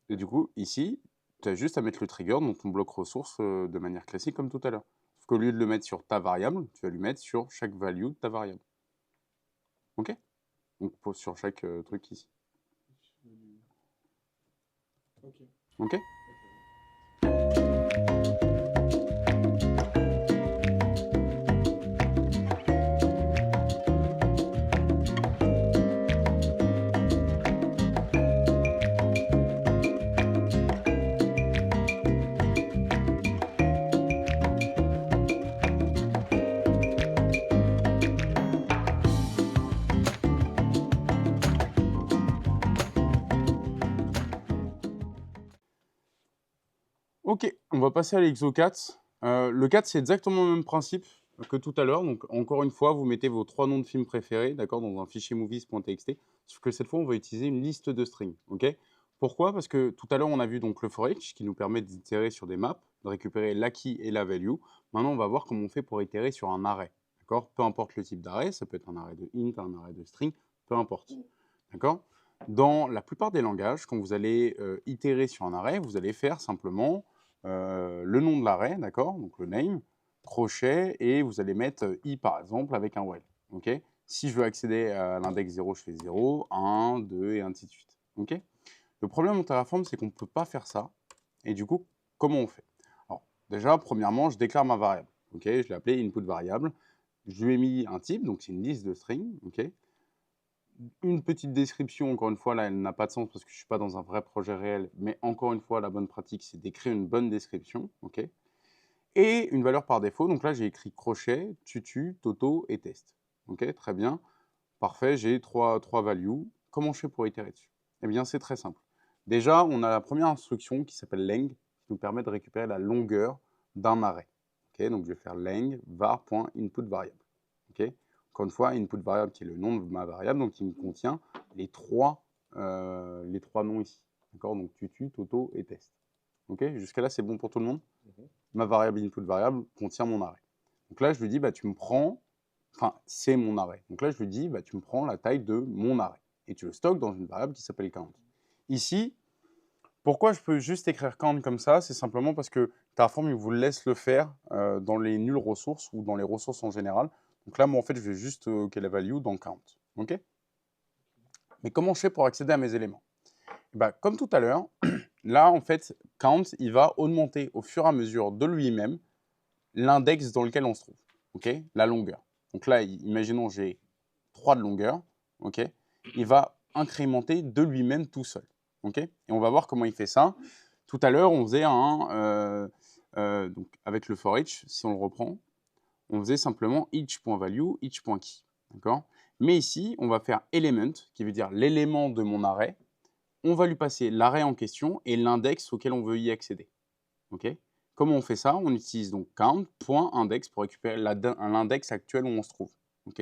Et du coup, ici, tu as juste à mettre le trigger dans ton bloc ressource de manière classique comme tout à l'heure. Sauf qu'au lieu de le mettre sur ta variable, tu vas lui mettre sur chaque value de ta variable. OK? Donc sur chaque truc ici. Ok. OK? OK, on va passer à l'Exo 4. Le 4, c'est exactement le même principe que tout à l'heure. Donc, encore une fois, vous mettez vos 3 noms de films préférés, d'accord, dans un fichier movies.txt. Sauf que cette fois, on va utiliser une liste de strings, OK? Pourquoi? Parce que tout à l'heure, on a vu donc le for each qui nous permet d'itérer sur des maps, de récupérer la key et la value. Maintenant, on va voir comment on fait pour itérer sur un array, d'accord? Peu importe le type d'array, ça peut être un array de int, un array de string, peu importe, d'accord? Dans la plupart des langages, quand vous allez itérer sur un array, vous allez faire simplement le nom de l'array, d'accord? Donc le name, crochet, et vous allez mettre i par exemple avec un while. Ok? Si je veux accéder à l'index 0, je fais 0, 1, 2 et ainsi de suite. Ok? Le problème en Terraform, c'est qu'on ne peut pas faire ça. Et du coup, comment on fait? Alors, déjà, premièrement, je déclare ma variable. Ok? Je l'ai appelée input variable. Je lui ai mis un type, donc c'est une liste de strings. Ok? Une petite description, encore une fois, là, elle n'a pas de sens parce que je ne suis pas dans un vrai projet réel, mais encore une fois, la bonne pratique, c'est d'écrire une bonne description, ok? Et une valeur par défaut, donc là, j'ai écrit crochet, tutu, toto et test. Ok, très bien, parfait, j'ai trois values. Comment je fais pour itérer dessus? Eh bien, c'est très simple. Déjà, on a la première instruction qui s'appelle leng, qui nous permet de récupérer la longueur d'un array. Ok, donc je vais faire leng var.inputVariable. Ok, encore une fois, input variable qui est le nom de ma variable, donc qui me contient les trois noms ici. D'accord, donc tutu, toto et test. Ok, jusqu'à là, c'est bon pour tout le monde. Mhm. Ma variable input variable contient mon arrêt. Donc là, je lui dis, bah, tu me prends, enfin, c'est mon arrêt. Donc là, je lui dis, bah, tu me prends la taille de mon arrêt. Et tu le stockes dans une variable qui s'appelle count. Ici, pourquoi je peux juste écrire count comme ça? C'est simplement parce que Terraform, il vous laisse le faire dans les nulles ressources ou dans les ressources en général. Donc là, moi, en fait, je vais juste la value dans count. Ok? Mais comment je fais pour accéder à mes éléments? Bah, comme tout à l'heure, là, en fait, count, il va augmenter au fur et à mesure de lui-même l'index dans lequel on se trouve, ok, la longueur. Donc là, imaginons j'ai 3 de longueur, ok, il va incrémenter de lui-même tout seul, ok. Et on va voir comment il fait ça. Tout à l'heure, on faisait donc avec le for each, si on le reprend, on faisait simplement each.value, each.key, d'accord. Mais ici, on va faire element, qui veut dire l'élément de mon arrêt. On va lui passer l'arrêt en question et l'index auquel on veut y accéder. Ok. Comment on fait ça? On utilise donc count.index pour récupérer l'index actuel où on se trouve. Ok.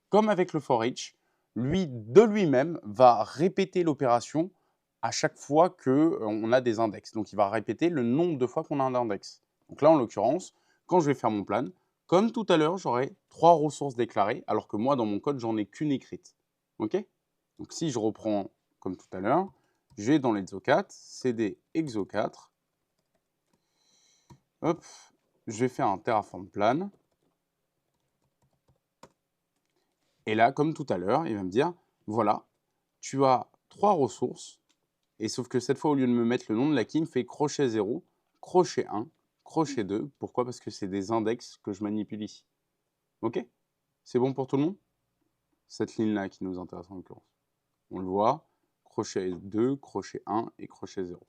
Comme avec le for each, lui, de lui-même, va répéter l'opération à chaque fois qu'on a des index. Donc, il va répéter le nombre de fois qu'on a un index. Donc là, en l'occurrence, quand je vais faire mon plan, comme tout à l'heure, j'aurai 3 ressources déclarées, alors que moi, dans mon code, j'en ai qu'une écrite. Ok. Donc, si je reprends comme tout à l'heure, j'ai dans l'exo4, cd exo4, hop, je vais faire un Terraform plan. Et là, comme tout à l'heure, il va me dire, voilà, tu as 3 ressources. Et sauf que cette fois, au lieu de me mettre le nom de la key, il me fait crochet 0, crochet 1, crochet 2. Pourquoi? Parce que c'est des index que je manipule ici. Ok? C'est bon pour tout le monde? Cette ligne-là qui nous intéresse en l'occurrence. On le voit, crochet 2, crochet 1 et crochet 0.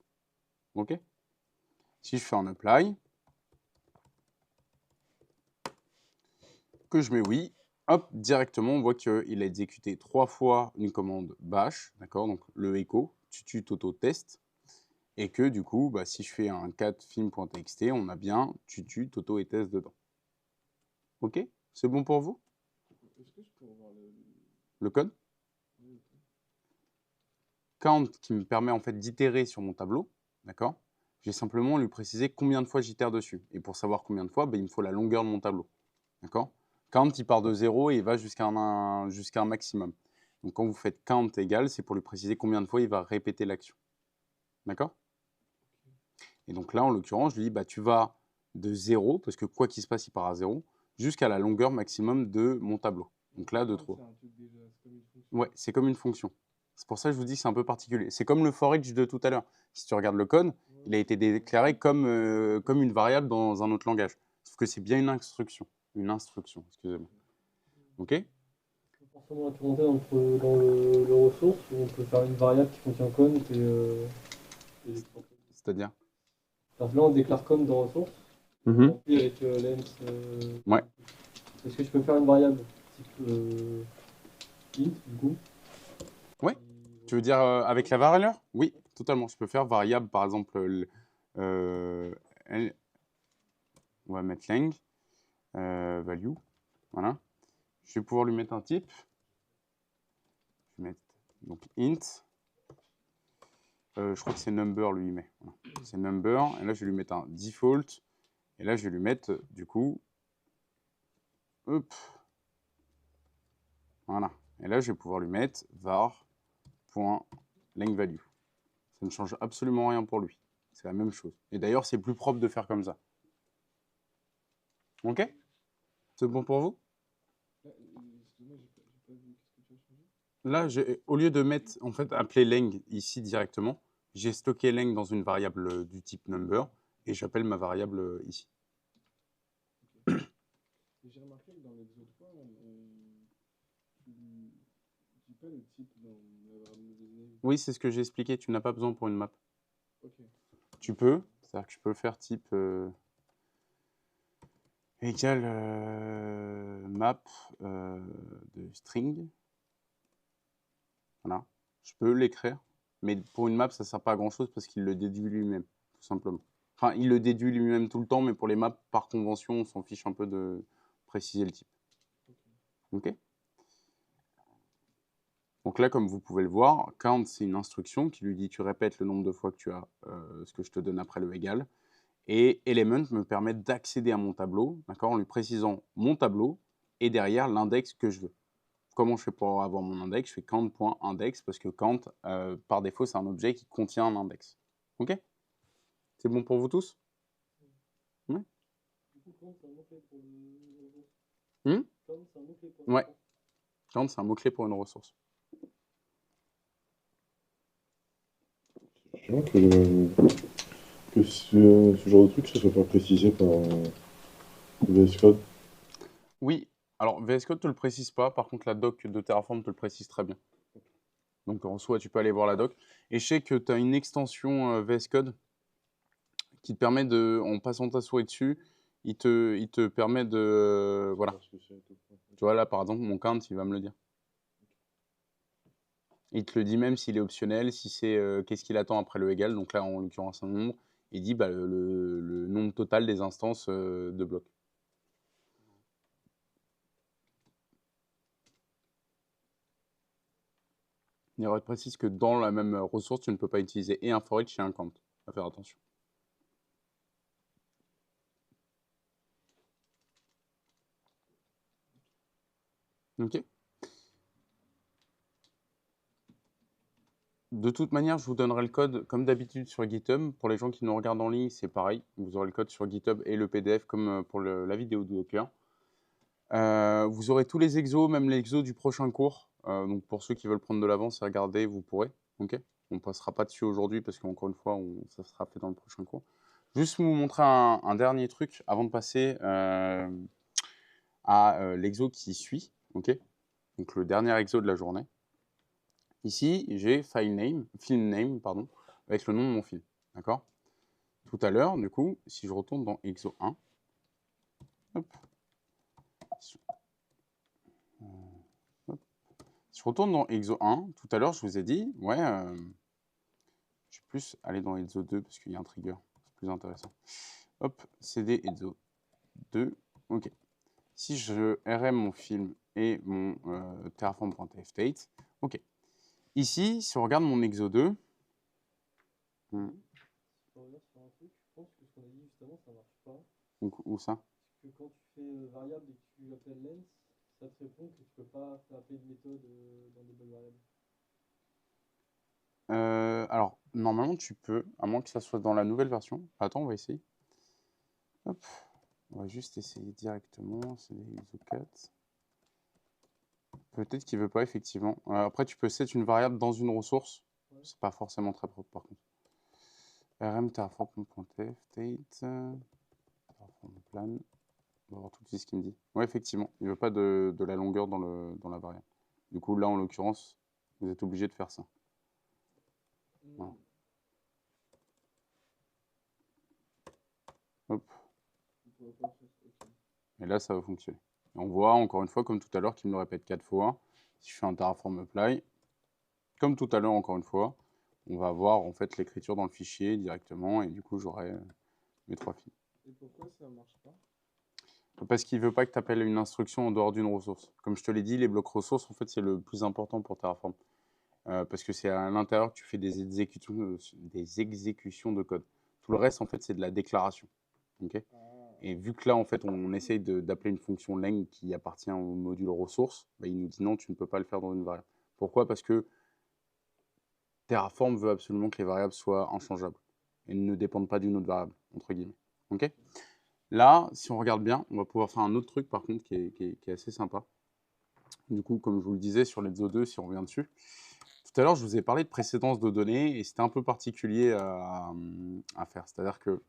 Ok? Si je fais un apply, que je mets oui, hop, directement, on voit qu'il a exécuté 3 fois une commande bash, d'accord, donc le echo, tutu toto test, et que du coup, bah, si je fais un cat film.txt, on a bien tutu toto et test dedans. Ok? C'est bon pour vous? Est-ce que je peux revoir Le code? le- Count qui me permet en fait d'itérer sur mon tableau, d'accord? J'ai simplement lui préciser combien de fois j'itère dessus. Et pour savoir combien de fois, bah, il me faut la longueur de mon tableau. D'accord? Count, il part de 0 et il va jusqu'à un maximum. Donc quand vous faites count égal, c'est pour lui préciser combien de fois il va répéter l'action. D'accord? Et donc là, en l'occurrence, je lui dis, bah, tu vas de 0, parce que quoi qu'il se passe, il part à 0, jusqu'à la longueur maximum de mon tableau. Donc là, de 3. C'est un truc déjà, c'est comme une fonction. Ouais, c'est comme une fonction. C'est pour ça que je vous dis que c'est un peu particulier. C'est comme le for each de tout à l'heure. Si tu regardes le code, il a été déclaré comme une variable dans un autre langage. Sauf que c'est bien une instruction. Une instruction, excusez-moi. OK? Forcément implémenté dans le ressource où on peut faire une variable qui contient count et l'exporter. C'est-à-dire? Alors là, on déclare count dans ressource, on remplit avec length. Ouais. Est-ce que je peux faire une variable type int du coup? Ouais. Tu veux dire avec la valeur? Oui, totalement. Je peux faire variable, par exemple, on va mettre lang, value, voilà. Je vais pouvoir lui mettre un type. Je vais mettre donc int. Je crois que c'est number lui met. Voilà. C'est number. Et là, je vais lui mettre un default. Et là, je vais lui mettre du coup. Hop. Voilà. Et là, je vais pouvoir lui mettre var.lengthValue. Ça ne change absolument rien pour lui. C'est la même chose. Et d'ailleurs, c'est plus propre de faire comme ça. Ok? C'est bon pour vous? Excuse-moi, j'ai pas vu. Qu'est-ce que tu as changé? Là, au lieu de mettre, en fait, appeler leng ici directement, j'ai stocké leng dans une variable du type number et j'appelle ma variable ici. Et j'ai remarqué que dans l'exo 3, tu dis pas le type dans la variable name. Oui, c'est ce que j'ai expliqué. Tu n'as pas besoin pour une map. Ok. Tu peux, c'est-à-dire que je peux faire type égal map de string. Voilà. Je peux l'écrire, mais pour une map, ça ne sert pas à grand-chose parce qu'il le déduit lui-même, tout simplement. Enfin, il le déduit lui-même tout le temps, mais pour les maps, par convention, on s'en fiche un peu de préciser le type. Ok? Donc là, comme vous pouvez le voir, count, c'est une instruction qui lui dit tu répètes le nombre de fois que tu as ce que je te donne après le égal. Et element me permet d'accéder à mon tableau, d'accord, en lui précisant mon tableau et derrière l'index que je veux. Comment je fais pour avoir mon index? Je fais count.index parce que count, par défaut, c'est un objet qui contient un index. Ok? C'est bon pour vous tous? Ouais. Du coup, count, c'est un mot-clé pour le ressource. Hmm? Count, c'est un mot-clé pour Ouais. Count, c'est un mot-clé pour une ressource. Je vois que ce genre de truc, ça soit pas précisé par VS Code. Oui, alors VS Code ne te le précise pas, par contre la doc de Terraform te le précise très bien. Donc en soi, tu peux aller voir la doc. Et je sais que tu as une extension VS Code qui te permet de, en passant ta souris dessus, il te permet de, voilà. Parce que c'est tout. Tu vois là, par exemple, mon count, il va me le dire. Il te le dit même s'il est optionnel, si c'est qu'est-ce qu'il attend après le égal. Donc là, en l'occurrence, un nombre. Il dit bah, le nombre total des instances de blocs. Il précise que dans la même ressource, tu ne peux pas utiliser et un for each et un count. À faire attention. Ok. De toute manière, je vous donnerai le code comme d'habitude sur GitHub. Pour les gens qui nous regardent en ligne, c'est pareil. Vous aurez le code sur GitHub et le PDF comme pour la vidéo de Docker. Vous aurez tous les exos, même les exos du prochain cours. Donc pour ceux qui veulent prendre de l'avance et regarder, vous pourrez. Ok. On ne passera pas dessus aujourd'hui parce qu'encore une fois, ça sera fait dans le prochain cours. Juste vous montrer un dernier truc avant de passer à l'exo qui suit. Ok. Donc le dernier exo de la journée. Ici, j'ai film name, pardon, avec le nom de mon film. D'accord? Tout à l'heure, du coup, si je retourne dans exo 1, hop, hop, si je retourne dans exo 1, tout à l'heure, je vous ai dit, ouais, je vais plus aller dans exo 2 parce qu'il y a un trigger, c'est plus intéressant. Hop, cd exo 2, ok. Si je rm mon film et mon terraform.tfstate, ok. Ici, si on regarde mon exo 2, Si on revient sur un truc, je pense que ce qu'on a dit justement, ça marche pas. où ça? Parce que quand tu fais variable et que tu appelles length, ça te répond que tu peux pas faire appeler de méthode dans des bonnes variables. Alors, normalement, tu peux, à moins que ça soit dans la nouvelle version. Attends, on va essayer. Hop, on va juste essayer directement. C'est des iso4. Peut-être qu'il veut pas, effectivement. Après, tu peux set une variable dans une ressource. Ouais. C'est pas forcément très propre, par contre. rm terraform.tf, state, terraform plan. On va voir tout de suite ce qu'il me dit. Ouais, effectivement, il veut pas de la longueur dans la variable. Du coup, là, en l'occurrence, vous êtes obligé de faire ça. Voilà. Hop. Et là, ça va fonctionner. Et on voit, encore une fois, comme tout à l'heure, qu'il me le répète 4 fois. Si je fais un terraform apply, comme tout à l'heure, encore une fois, on va avoir en fait l'écriture dans le fichier directement. Et du coup, j'aurai mes 3 fils. Et pourquoi ça marche pas? Parce qu'il ne veut pas que tu appelles une instruction en dehors d'une ressource. Comme je te l'ai dit, les blocs ressources, en fait, c'est le plus important pour Terraform. Parce que c'est à l'intérieur que tu fais des exécutions de code. Tout le reste, en fait, c'est de la déclaration. Okay. Et vu que là, en fait, on essaye d'appeler une fonction len qui appartient au module ressources, bah, il nous dit non, tu ne peux pas le faire dans une variable. Pourquoi? Parce que Terraform veut absolument que les variables soient inchangeables et ne dépendent pas d'une autre variable, entre guillemets. Okay. Là, si on regarde bien, on va pouvoir faire un autre truc, par contre, qui est assez sympa. Du coup, comme je vous le disais, sur les O2, si on revient dessus, tout à l'heure, je vous ai parlé de précédence de données, et c'était un peu particulier à faire. C'est-à-dire que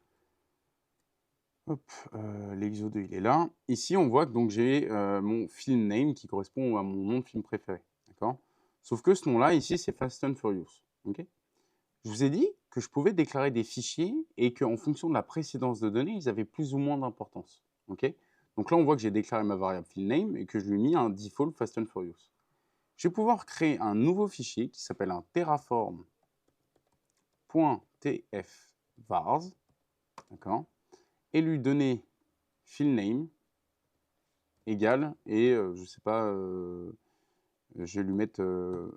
l'exo 2, il est là. Ici, on voit que donc j'ai mon film name qui correspond à mon nom de film préféré. D'accord? Sauf que ce nom-là, ici, c'est Fast and Furious. Okay. Je vous ai dit que je pouvais déclarer des fichiers et qu'en fonction de la précédence de données, ils avaient plus ou moins d'importance. Okay. Donc là, on voit que j'ai déclaré ma variable filname et que je lui ai mis un default Fast and Furious. Je vais pouvoir créer un nouveau fichier qui s'appelle un terraform.tfvars, d'accord, et lui donner filname égale, et je sais pas, je vais lui mettre je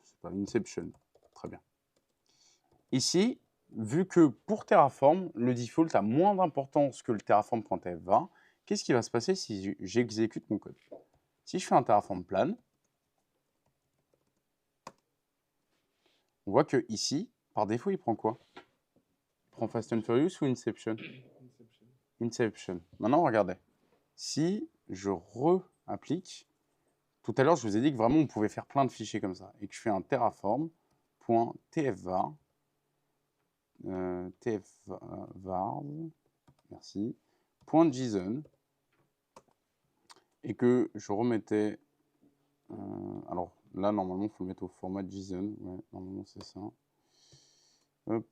sais pas, Inception. Très bien. Ici, vu que pour Terraform, le default a moins d'importance que le Terraform.tf20, qu'est-ce qui va se passer si j'exécute mon code? Si je fais un Terraform plan, on voit que ici, par défaut, il prend quoi? Il prend Fast and Furious ou Inception? Inception. Inception. Maintenant, regardez. Si je re-applique, tout à l'heure, je vous ai dit que vraiment, on pouvait faire plein de fichiers comme ça, et que je fais un terraform.tfvar, tfvar, merci, .json, et que je remettais, alors là, normalement, il faut le mettre au format JSON, ouais, normalement, c'est ça. Hop.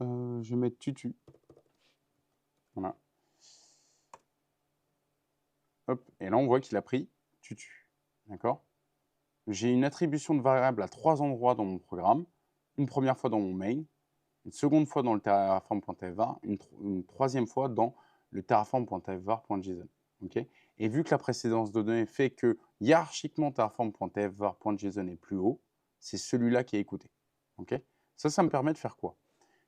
Je vais mettre tutu. Voilà. Hop. Et là, on voit qu'il a pris tutu. D'accord? J'ai une attribution de variable à 3 endroits dans mon programme. Une première fois dans mon main, une seconde fois dans le terraform.tfvar, une troisième fois dans le terraform.tfvar.json. Okay, et vu que la précédence de données fait que hiérarchiquement terraform.tfvar.json est plus haut, c'est celui-là qui est écouté. Okay, ça me permet de faire quoi?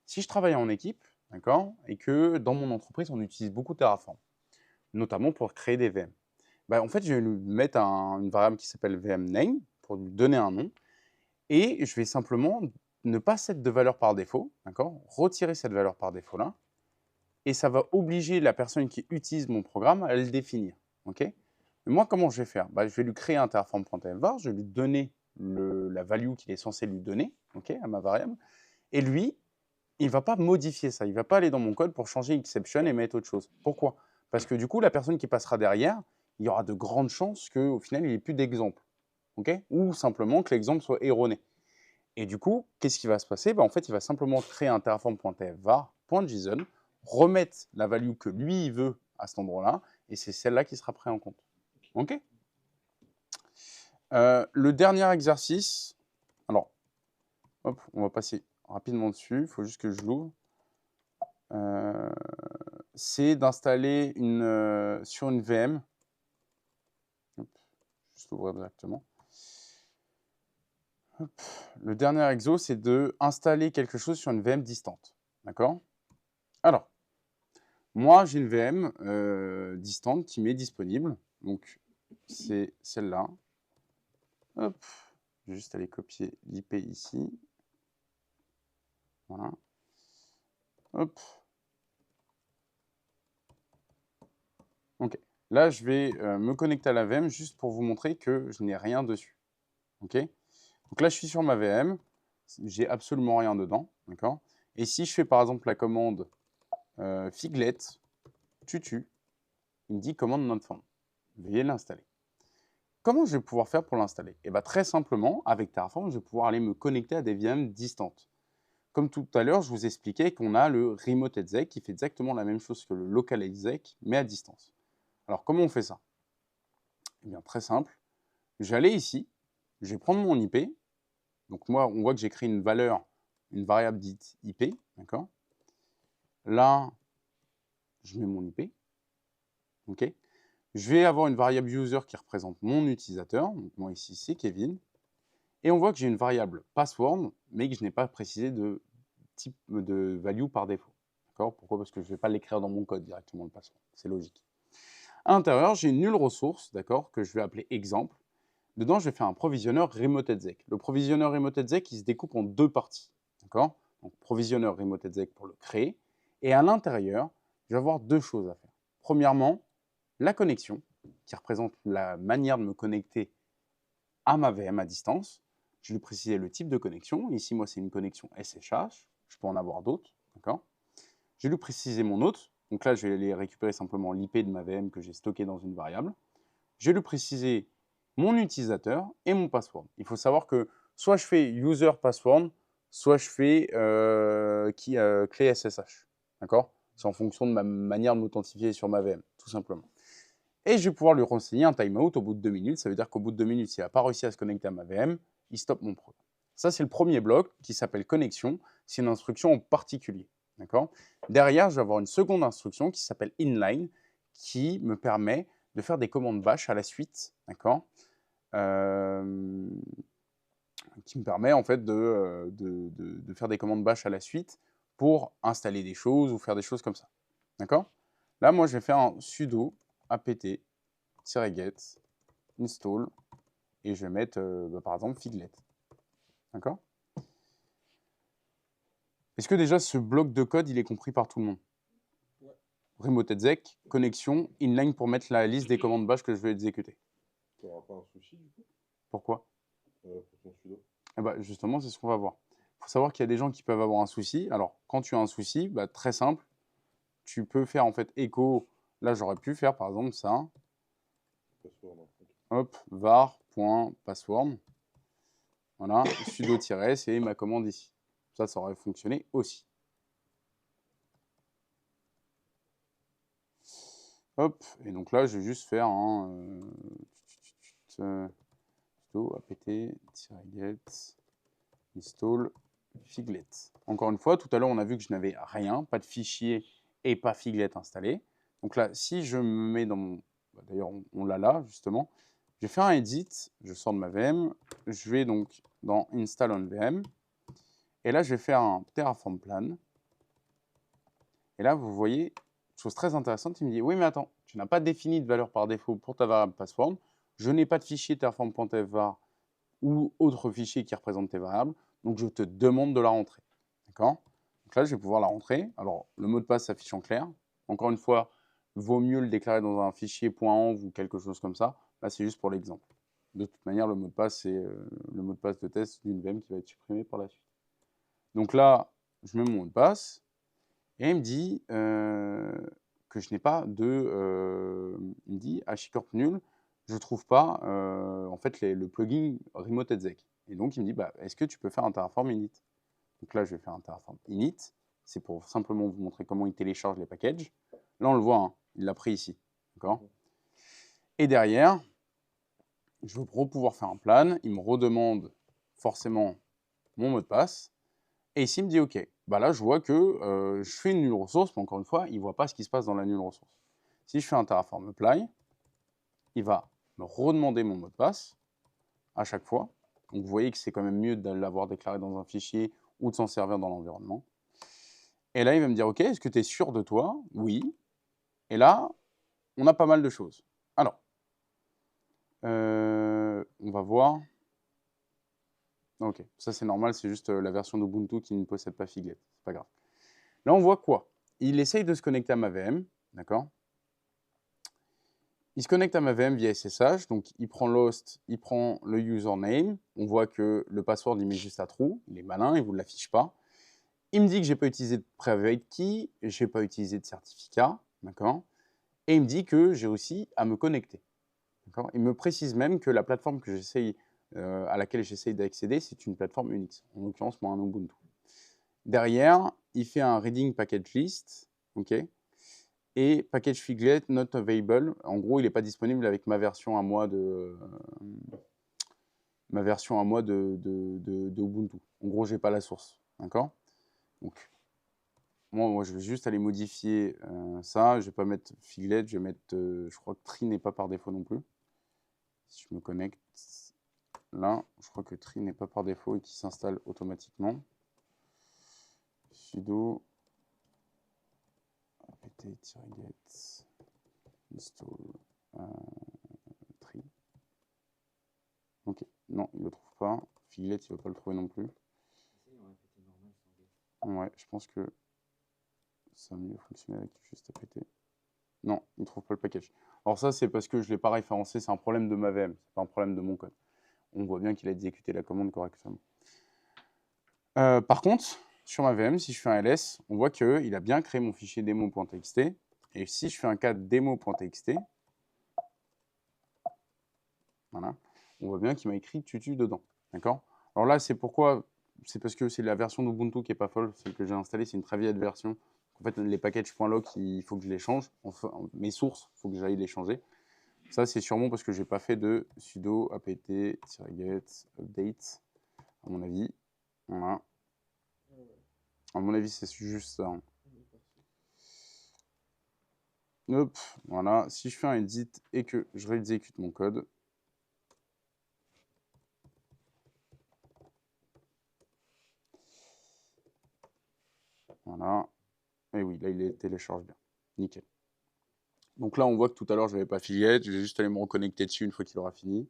Si je travaille en équipe, d'accord, et que dans mon entreprise, on utilise beaucoup Terraform, notamment pour créer des VM, bah, en fait, je vais lui mettre une variable qui s'appelle vmName pour lui donner un nom, et je vais simplement ne pas set de valeur par défaut, d'accord, retirer cette valeur par défaut-là, et ça va obliger la personne qui utilise mon programme à le définir. Okay, mais moi, comment je vais faire? Bah, je vais lui créer un terraform.tfvar, je vais lui donner la value qu'il est censé lui donner, okay, à ma variable, et lui, il ne va pas modifier ça, il ne va pas aller dans mon code pour changer exception et mettre autre chose. Pourquoi? Parce que du coup, la personne qui passera derrière, il y aura de grandes chances qu'au final, il n'y ait plus d'exemple. Okay, ou simplement que l'exemple soit erroné. Et du coup, qu'est-ce qui va se passer? En fait, il va simplement créer un terraform.tfvar.json, remettre la value que lui, il veut à cet endroit-là, et c'est celle-là qui sera prise en compte. OK? Le dernier exercice, alors, hop, on va passer rapidement dessus, il faut juste que je l'ouvre. C'est d'installer sur une VM, hop, juste l'ouvrir directement. Hop. Le dernier exo, c'est d'installer quelque chose sur une VM distante. D'accord? Alors, moi, j'ai une VM distante qui m'est disponible. Donc, c'est celle-là. Hop. Je vais juste aller copier l'IP ici. Voilà. Hop. OK. Là, je vais me connecter à la VM juste pour vous montrer que je n'ai rien dessus. OK? Donc là, je suis sur ma VM. J'ai absolument rien dedans. D'accord? Et si je fais par exemple la commande figlet tutu, il me dit commande not found. Veuillez l'installer. Comment je vais pouvoir faire pour l'installer? Eh bien, très simplement, avec Terraform, je vais pouvoir aller me connecter à des VM distantes. Comme tout à l'heure, je vous expliquais qu'on a le remote exec qui fait exactement la même chose que le local exec, mais à distance. Alors, comment on fait ça? Eh bien, très simple. Je vais aller ici, je vais prendre mon IP. Donc moi, on voit que j'ai créé une variable dite IP, d'accord? Là, je mets mon IP, ok? Je vais avoir une variable user qui représente mon utilisateur, donc moi ici c'est Kevin, et on voit que j'ai une variable password, mais que je n'ai pas précisé de type de value par défaut, d'accord? Pourquoi? Parce que je ne vais pas l'écrire dans mon code directement le password, c'est logique. À l'intérieur, j'ai une nulle ressource, d'accord, que je vais appeler exemple. Dedans, je vais faire un provisionneur remote exec. Le provisionneur remote exec, il se découpe en deux parties, d'accord? Donc provisionneur remote exec pour le créer, et à l'intérieur, je vais avoir deux choses à faire. Premièrement, la connexion, qui représente la manière de me connecter à ma VM à distance. Je vais lui préciser le type de connexion. Ici, moi, c'est une connexion SSH. Je peux en avoir d'autres, d'accord? Je vais lui préciser mon hôte. Donc là, je vais aller récupérer simplement l'IP de ma VM que j'ai stocké dans une variable. Je vais lui préciser mon utilisateur et mon password. Il faut savoir que soit je fais user password, soit je fais clé SSH, d'accord? C'est en fonction de ma manière de m'authentifier sur ma VM, tout simplement. Et je vais pouvoir lui renseigner un timeout au bout de 2 minutes. Ça veut dire qu'au bout de 2 minutes, s'il n'a pas réussi à se connecter à ma VM, il stoppe mon programme. Ça, c'est le premier bloc qui s'appelle connexion. C'est une instruction en particulier. D'accord? Derrière, je vais avoir une seconde instruction qui s'appelle inline, qui me permet de faire des commandes bash à la suite, d'accord? Euh, qui me permet en fait de faire des commandes bash à la suite pour installer des choses ou faire des choses comme ça. D'accord? Là, moi, je vais faire un sudo apt-get install et je vais mettre, par exemple, Figlet. D'accord? Est-ce que déjà ce bloc de code, il est compris par tout le monde? Ouais. Remote exec, connexion, inline pour mettre la liste des commandes bash que je vais exécuter. Tu n'auras pas un souci du coup Pourquoi? pour ton sudo? Eh ben, justement, c'est ce qu'on va voir. Il faut savoir qu'il y a des gens qui peuvent avoir un souci. Alors, quand tu as un souci, bah, très simple, tu peux faire en fait echo. Là, j'aurais pu faire par exemple ça. Password, hein. Ok. Hop, var.password. Voilà, sudo c'est ma commande ici. Ça aurait fonctionné aussi. Hop, et donc là, je vais juste faire un sudo apt-get install Figlet. Encore une fois, tout à l'heure, on a vu que je n'avais rien, pas de fichier et pas Figlet installé. Donc là, si je me mets dans mon... D'ailleurs, on l'a là, justement. Je vais faire un edit, je sors de ma VM, je vais donc dans install on VM, et là, je vais faire un Terraform plan. Et là, vous voyez, chose très intéressante, il me dit, oui, mais attends, tu n'as pas défini de valeur par défaut pour ta variable password, je n'ai pas de fichier terraform.var ou autre fichier qui représente tes variables, donc je te demande de la rentrer. D'accord? Donc là, je vais pouvoir la rentrer. Alors, le mot de passe s'affiche en clair. Encore une fois, vaut mieux le déclarer dans un fichier .env ou quelque chose comme ça. Là, c'est juste pour l'exemple. De toute manière, le mot de passe, c'est le mot de passe de test d'une VM qui va être supprimé par la suite. Donc là, je mets mon mot de passe et il me dit que je n'ai pas de... il me dit HashiCorp nul, je ne trouve pas en fait le plugin Remote Exec. Et donc, il me dit, bah, est-ce que tu peux faire un Terraform init? Donc là, je vais faire un Terraform init. C'est pour simplement vous montrer comment il télécharge les packages. Là, on le voit, hein, il l'a pris ici. D'accord? Et derrière, je veux pouvoir faire un plan. Il me redemande forcément mon mot de passe. Et ici, il me dit OK. Bah là, je vois que je fais une nulle ressource, mais encore une fois, il ne voit pas ce qui se passe dans la nulle ressource. Si je fais un Terraform apply, il va me redemander mon mot de passe à chaque fois. Donc vous voyez que c'est quand même mieux de l'avoir déclaré dans un fichier ou de s'en servir dans l'environnement. Et là, il va me dire, OK, est-ce que tu es sûr de toi? Oui. Et là, on a pas mal de choses. Alors, on va voir. OK, ça c'est normal, c'est juste la version d'Ubuntu qui ne possède pas Figlet. C'est pas grave. Là, on voit quoi? Il essaye de se connecter à ma VM, d'accord? Il se connecte à ma VM via SSH, donc il prend l'host, il prend le username. On voit que le password, il met juste à true. Il est malin, il ne vous l'affiche pas. Il me dit que je n'ai pas utilisé de private key, je n'ai pas utilisé de certificat, d'accord? Et il me dit que j'ai aussi à me connecter. Il me précise même que la plateforme que à laquelle j'essaye d'accéder, c'est une plateforme Unix, en l'occurrence moi un Ubuntu. Derrière, il fait un reading package list, ok, et package Figlet not available. En gros, il n'est pas disponible avec ma version à moi de Ubuntu. En gros, j'ai pas la source, d'accord. Donc moi, je vais juste aller modifier ça. Je vais pas mettre Figlet, je vais mettre, je crois que Tree n'est pas par défaut non plus. Si je me connecte là, je crois que Tree n'est pas par défaut et qui s'installe automatiquement. Sudo apt-get install Tree. Ok, non, il ne le trouve pas. Figlet, il ne va pas le trouver non plus. Ouais, je pense que ça a mieux fonctionné avec juste apt. Non, il ne trouve pas le package. Alors ça, c'est parce que je ne l'ai pas référencé, c'est un problème de ma VM, c'est pas un problème de mon code. On voit bien qu'il a exécuté la commande correctement. Par contre, sur ma VM, si je fais un ls, on voit qu'il a bien créé mon fichier demo.txt. Et si je fais un cat demo.txt, voilà, on voit bien qu'il m'a écrit tutu dedans. D'accord? Alors là, c'est parce que c'est la version d'Ubuntu qui n'est pas folle, celle que j'ai installée, c'est une très vieille version. En fait, les packages.log, il faut que je les change. Enfin, mes sources, il faut que j'aille les changer. Ça, c'est sûrement parce que je n'ai pas fait de sudo apt-get update, à mon avis. Voilà. À mon avis, c'est juste ça, hein. Hop, voilà. Si je fais un edit et que je réexécute mon code, voilà. Et oui, là, il est télécharge bien. Nickel. Donc là, on voit que tout à l'heure, je n'avais pas Fillette. Je vais juste aller me reconnecter dessus une fois qu'il aura fini.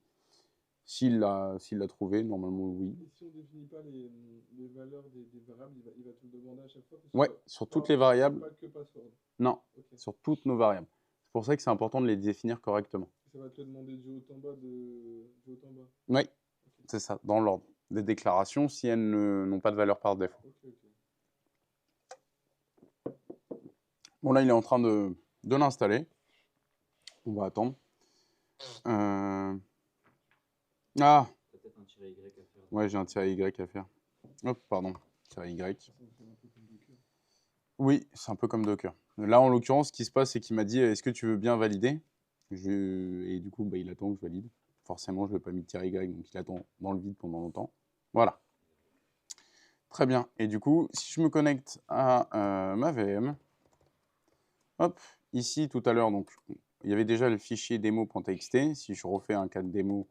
S'il l'a trouvé, normalement, oui. Et si on ne définit pas les valeurs des variables, il va te le demander à chaque fois parce Ouais, que sur toutes les variables. pas que password. Non, Ok. sur toutes nos variables. C'est pour ça que c'est important de les définir correctement. Ça va te le demander du haut en bas du haut en bas. Oui, Ok. c'est ça, dans l'ordre des déclarations si elles n'ont pas de valeur par défaut. Ok. Bon, là, il est en train de l'installer. On va attendre. Ah, Peut-être un tiret Y à faire. ouais, j'ai un tiret Y à faire. Hop, pardon, tiret Y. Ça me fait un peu comme Docker. Oui, c'est un peu comme Docker. Là, en l'occurrence, ce qui se passe, c'est qu'il m'a dit est-ce que tu veux bien valider? Et du coup, bah, il attend que je valide. Forcément, je ne vais pas mettre tiret Y, donc il attend dans le vide pendant longtemps. Voilà. Très bien. Et du coup, si je me connecte à ma VM, hop, ici, tout à l'heure, donc il y avait déjà le fichier démo.txt. Si je refais un cas de démo,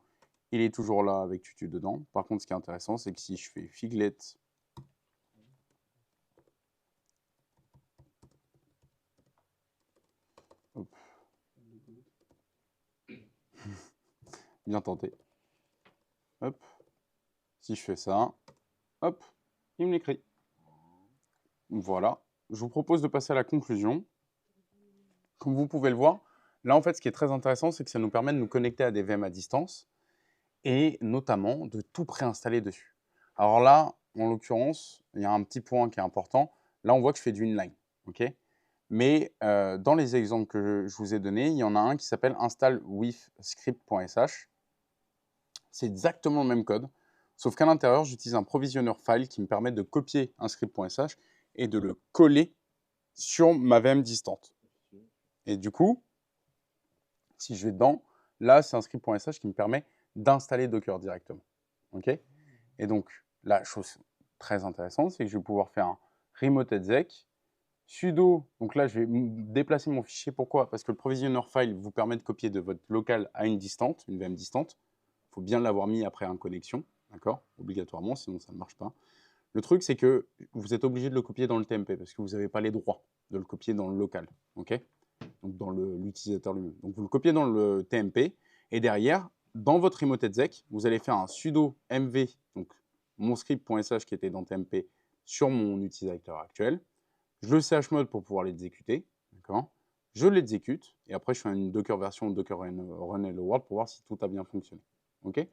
il est toujours là avec tutu dedans. Par contre, ce qui est intéressant, c'est que si je fais figlet, hop, bien tenté. Hop, si je fais ça, hop, il me l'écrit. Voilà. Je vous propose de passer à la conclusion. Comme vous pouvez le voir, là, en fait, ce qui est très intéressant, c'est que ça nous permet de nous connecter à des VM à distance et notamment de tout préinstaller dessus. Alors là, en l'occurrence, il y a un petit point qui est important. Là, on voit que je fais du inline, ok? Mais dans les exemples que je vous ai donnés, il y en a un qui s'appelle install with script.sh. C'est exactement le même code, sauf qu'à l'intérieur, j'utilise un provisionneur file qui me permet de copier un script.sh et de le coller sur ma VM distante. Et du coup, si je vais dedans, là, c'est un script.sh qui me permet d'installer Docker directement. Ok? Et donc, la chose très intéressante, c'est que je vais pouvoir faire un remote exec, sudo, donc là, je vais déplacer mon fichier. Pourquoi? Parce que le provisionneur file vous permet de copier de votre local à une distante, une VM distante. Il faut bien l'avoir mis après en connexion, d'accord? Obligatoirement, sinon ça ne marche pas. Le truc, c'est que vous êtes obligé de le copier dans le TMP parce que vous n'avez pas les droits de le copier dans le local, ok? Donc dans l'utilisateur lui-même. Donc vous le copiez dans le TMP et derrière, dans votre remote exec, vous allez faire un sudo mv, donc mon script.sh qui était dans TMP sur mon utilisateur actuel. Je le chmod pour pouvoir l'exécuter, d'accord? Je l'exécute et après je fais une Docker version Docker run hello world pour voir si tout a bien fonctionné, ok?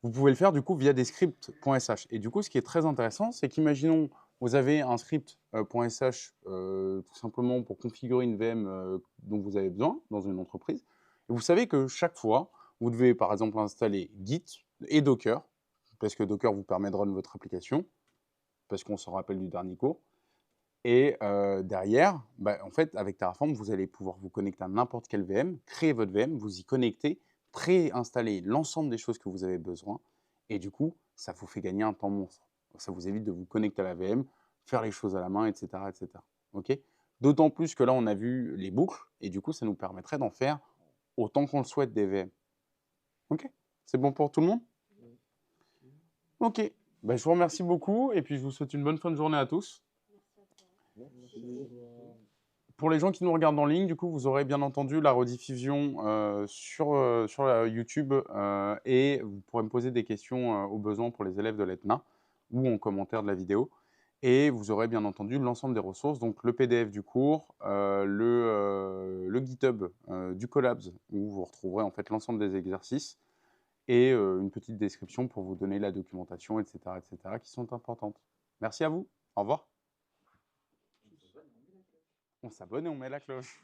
Vous pouvez le faire du coup via des scripts.sh. Et du coup, ce qui est très intéressant, c'est qu'imaginons, vous avez un script.sh tout simplement pour configurer une VM dont vous avez besoin dans une entreprise. Et vous savez que chaque fois, vous devez par exemple installer Git et Docker, parce que Docker vous permet de run votre application, parce qu'on s'en rappelle du dernier cours. Et derrière, bah, en fait, avec Terraform, vous allez pouvoir vous connecter à n'importe quelle VM, créer votre VM, vous y connecter, préinstaller l'ensemble des choses que vous avez besoin. Et du coup, ça vous fait gagner un temps monstre. Ça vous évite de vous connecter à la VM, faire les choses à la main, etc. etc. Okay? D'autant plus que là, on a vu les boucles, et du coup, ça nous permettrait d'en faire autant qu'on le souhaite des VM. Ok? C'est bon pour tout le monde? Ok. Ben, je vous remercie beaucoup, et puis je vous souhaite une bonne fin de journée à tous. Pour les gens qui nous regardent en ligne, du coup, vous aurez bien entendu la rediffusion sur YouTube et vous pourrez me poser des questions au besoin pour les élèves de l'ETNA ou en commentaire de la vidéo. Et vous aurez bien entendu l'ensemble des ressources, donc le PDF du cours, le GitHub du Collabs où vous retrouverez en fait l'ensemble des exercices et une petite description pour vous donner la documentation, etc., qui sont importantes. Merci à vous. Au revoir. On s'abonne et on met la cloche.